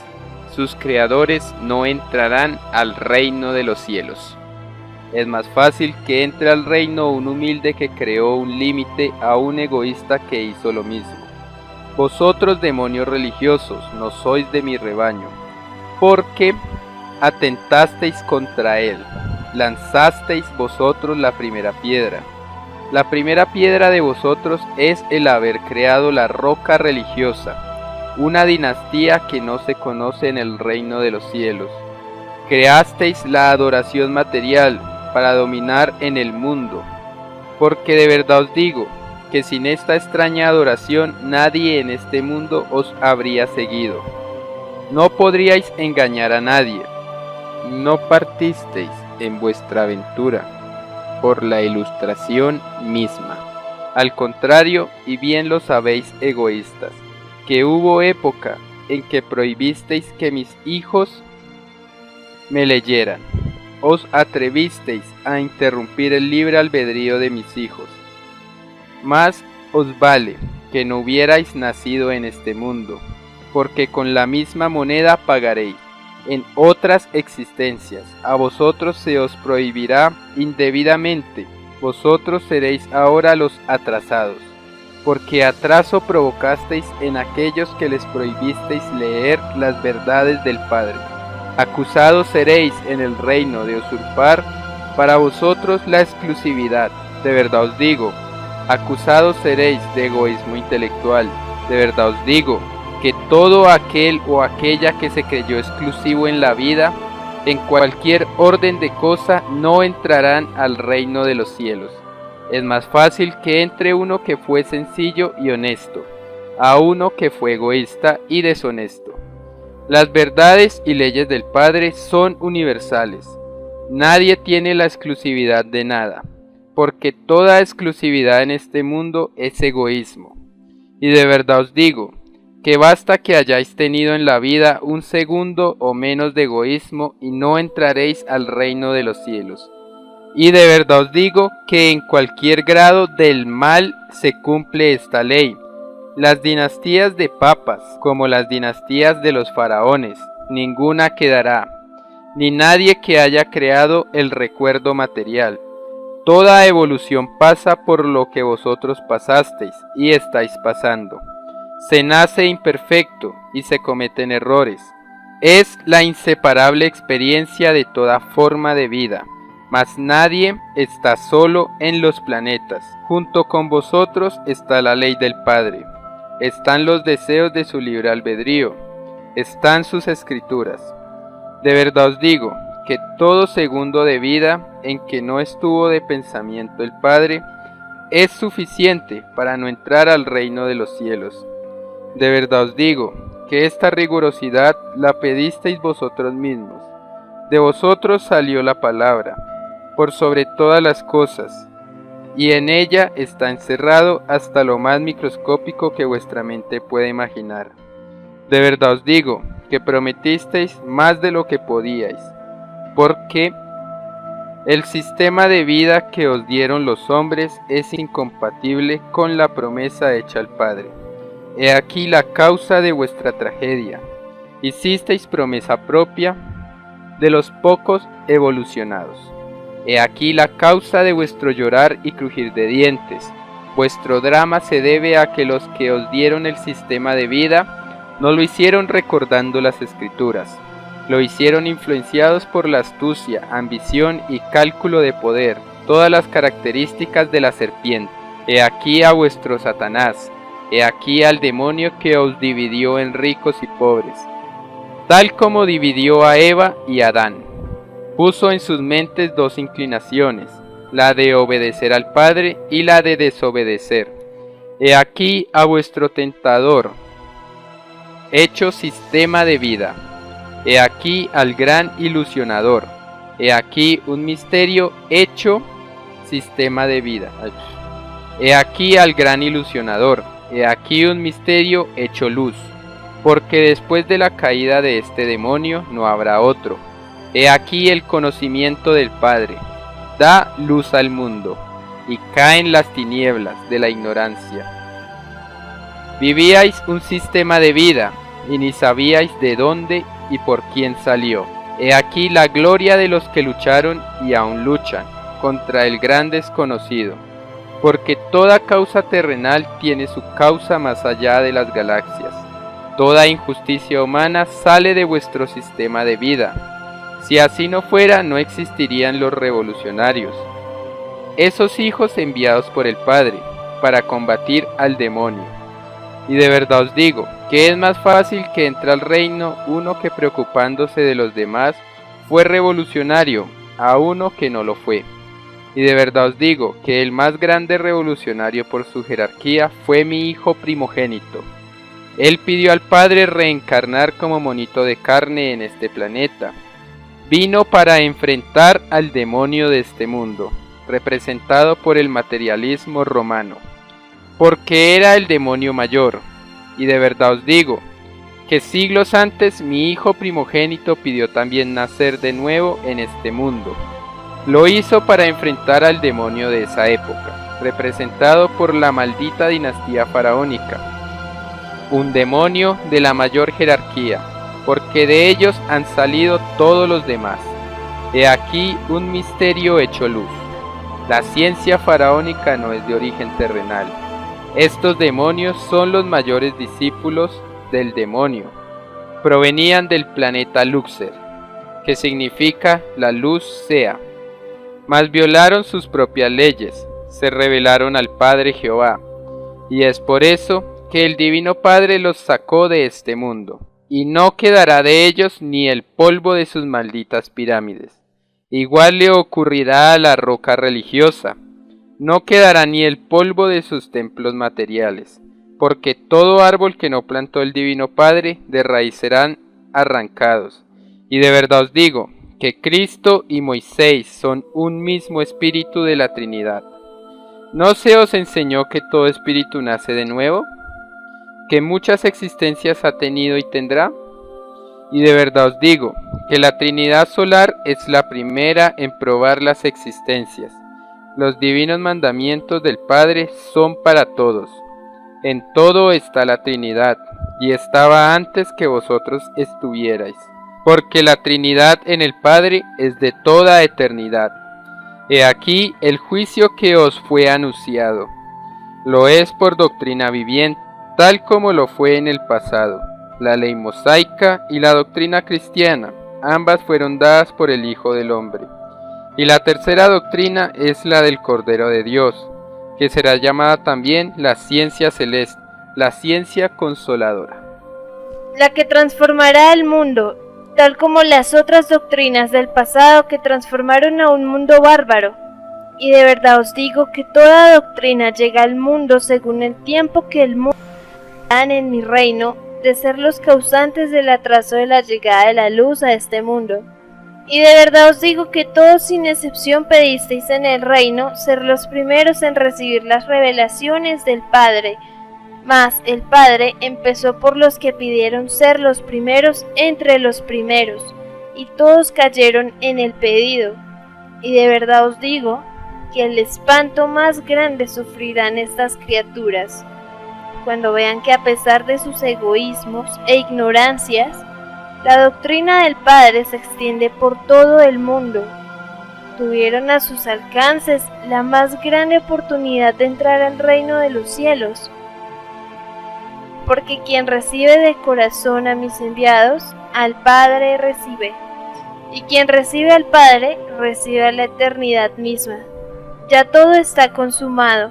sus creadores no entrarán al reino de los cielos. Es más fácil que entre al reino un humilde que creó un límite a un egoísta que hizo lo mismo. Vosotros, demonios religiosos, no sois de mi rebaño, porque atentasteis contra él, lanzasteis vosotros la primera piedra. La primera piedra de vosotros es el haber creado la roca religiosa, una dinastía que no se conoce en el reino de los cielos. Creasteis la adoración material para dominar en el mundo, porque de verdad os digo, que sin esta extraña adoración nadie en este mundo os habría seguido. No podríais engañar a nadie. No partisteis en vuestra aventura por la ilustración misma. Al contrario, y bien lo sabéis, egoístas, que hubo época en que prohibisteis que mis hijos me leyeran. Os atrevisteis a interrumpir el libre albedrío de mis hijos. Más os vale que no hubierais nacido en este mundo, porque con la misma moneda pagaréis. En otras existencias a vosotros se os prohibirá indebidamente, vosotros seréis ahora los atrasados, porque atraso provocasteis en aquellos que les prohibisteis leer las verdades del Padre. Acusados seréis en el reino de usurpar para vosotros la exclusividad. De verdad os digo, acusados seréis de egoísmo intelectual. De verdad os digo, que todo aquel o aquella que se creyó exclusivo en la vida, en cualquier orden de cosa, no entrarán al reino de los cielos. Es más fácil que entre uno que fue sencillo y honesto, a uno que fue egoísta y deshonesto. Las verdades y leyes del Padre son universales. Nadie tiene la exclusividad de nada, porque toda exclusividad en este mundo es egoísmo. Y de verdad os digo, que basta que hayáis tenido en la vida un segundo o menos de egoísmo y no entraréis al reino de los cielos. Y de verdad os digo que en cualquier grado del mal se cumple esta ley. Las dinastías de papas, como las dinastías de los faraones, ninguna quedará, ni nadie que haya creado el recuerdo material. Toda evolución pasa por lo que vosotros pasasteis y estáis pasando. Se nace imperfecto y se cometen errores. Es la inseparable experiencia de toda forma de vida, mas nadie está solo en los planetas. Junto con vosotros está la ley del Padre, están los deseos de su libre albedrío, están sus escrituras. De verdad os digo, que todo segundo de vida en que no estuvo de pensamiento el Padre, es suficiente para no entrar al reino de los cielos. De verdad os digo, que esta rigurosidad la pedisteis vosotros mismos. De vosotros salió la palabra, por sobre todas las cosas, y en ella está encerrado hasta lo más microscópico que vuestra mente puede imaginar. De verdad os digo, que prometisteis más de lo que podíais, porque el sistema de vida que os dieron los hombres es incompatible con la promesa hecha al Padre. He aquí la causa de vuestra tragedia. Hicisteis promesa propia de los pocos evolucionados. He aquí la causa de vuestro llorar y crujir de dientes. Vuestro drama se debe a que los que os dieron el sistema de vida no lo hicieron recordando las Escrituras. Lo hicieron influenciados por la astucia, ambición y cálculo de poder, todas las características de la serpiente. He aquí a vuestro Satanás. He aquí al demonio que os dividió en ricos y pobres, tal como dividió a Eva y a Adán. Puso en sus mentes dos inclinaciones, la de obedecer al Padre y la de desobedecer. He aquí a vuestro tentador, hecho sistema de vida. He aquí al gran ilusionador, He aquí un misterio hecho sistema de vida. He aquí al gran ilusionador. He aquí un misterio hecho luz. Porque después de la caída de este demonio no habrá otro. He aquí el conocimiento del Padre. Da luz al mundo. Y caen las tinieblas de la ignorancia. Vivíais un sistema de vida, y ni sabíais de dónde y por quién salió. He aquí la gloria de los que lucharon y aún luchan contra el gran desconocido, porque toda causa terrenal tiene su causa más allá de las galaxias. Toda injusticia humana sale de vuestro sistema de vida. Si así no fuera, no existirían los revolucionarios, esos hijos enviados por el Padre para combatir al demonio. Y de verdad os digo, que es más fácil que entre al reino uno que preocupándose de los demás fue revolucionario a uno que no lo fue. Y de verdad os digo, que el más grande revolucionario por su jerarquía fue mi hijo primogénito. Él pidió al Padre reencarnar como monito de carne en este planeta. Vino para enfrentar al demonio de este mundo, representado por el materialismo romano, porque era el demonio mayor. Y de verdad os digo, que siglos antes mi hijo primogénito pidió también nacer de nuevo en este mundo. Lo hizo para enfrentar al demonio de esa época, representado por la maldita dinastía faraónica, un demonio de la mayor jerarquía, porque de ellos han salido todos los demás. He aquí un misterio hecho luz. La ciencia faraónica no es de origen terrenal. Estos demonios son los mayores discípulos del demonio. Provenían del planeta Luxor, que significa la luz sea. Mas violaron sus propias leyes, se rebelaron al Padre Jehová, y es por eso que el Divino Padre los sacó de este mundo, y no quedará de ellos ni el polvo de sus malditas pirámides. Igual le ocurrirá a la roca religiosa, no quedará ni el polvo de sus templos materiales, porque todo árbol que no plantó el Divino Padre de raíz serán arrancados. Y de verdad os digo, que Cristo y Moisés son un mismo espíritu de la Trinidad. ¿No se os enseñó que todo espíritu nace de nuevo? ¿Que muchas existencias ha tenido y tendrá? Y de verdad os digo, que la Trinidad solar es la primera en probar las existencias. Los divinos mandamientos del Padre son para todos. En todo está la Trinidad, y estaba antes que vosotros estuvierais. Porque la Trinidad en el Padre es de toda eternidad. He aquí el juicio que os fue anunciado. Lo es por doctrina viviente, tal como lo fue en el pasado. La ley mosaica y la doctrina cristiana, ambas fueron dadas por el Hijo del Hombre. Y la tercera doctrina es la del Cordero de Dios, que será llamada también la ciencia celeste, la ciencia consoladora. La que transformará el mundo, tal como las otras doctrinas del pasado que transformaron a un mundo bárbaro. Y de verdad os digo que toda doctrina llega al mundo según el tiempo que el mundo dan en mi reino, de ser los causantes del atraso de la llegada de la luz a este mundo. Y de verdad os digo que todos sin excepción pedisteis en el reino ser los primeros en recibir las revelaciones del Padre. Mas el Padre empezó por los que pidieron ser los primeros entre los primeros, y todos cayeron en el pedido. Y de verdad os digo que el espanto más grande sufrirán estas criaturas, cuando vean que a pesar de sus egoísmos e ignorancias, la doctrina del Padre se extiende por todo el mundo. Tuvieron a sus alcances la más grande oportunidad de entrar al reino de los cielos. Porque quien recibe de corazón a mis enviados, al Padre recibe. Y quien recibe al Padre, recibe a la eternidad misma. Ya todo está consumado.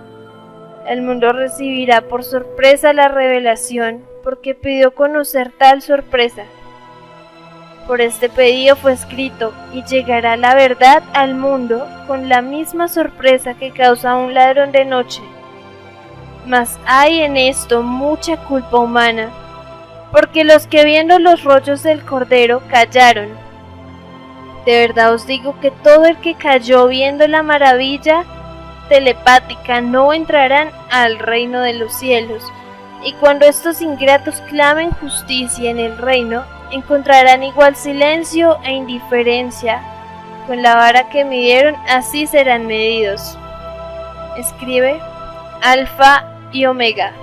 El mundo recibirá por sorpresa la revelación, porque pidió conocer tal sorpresa. Por este pedido fue escrito, y llegará la verdad al mundo con la misma sorpresa que causa un ladrón de noche. Mas hay en esto mucha culpa humana, porque los que viendo los rollos del Cordero callaron. De verdad os digo que todo el que cayó viendo la maravilla telepática no entrarán al reino de los cielos. Y cuando estos ingratos clamen justicia en el reino, encontrarán igual silencio e indiferencia. Con la vara que midieron, así serán medidos. Escribe Alfa y Omega.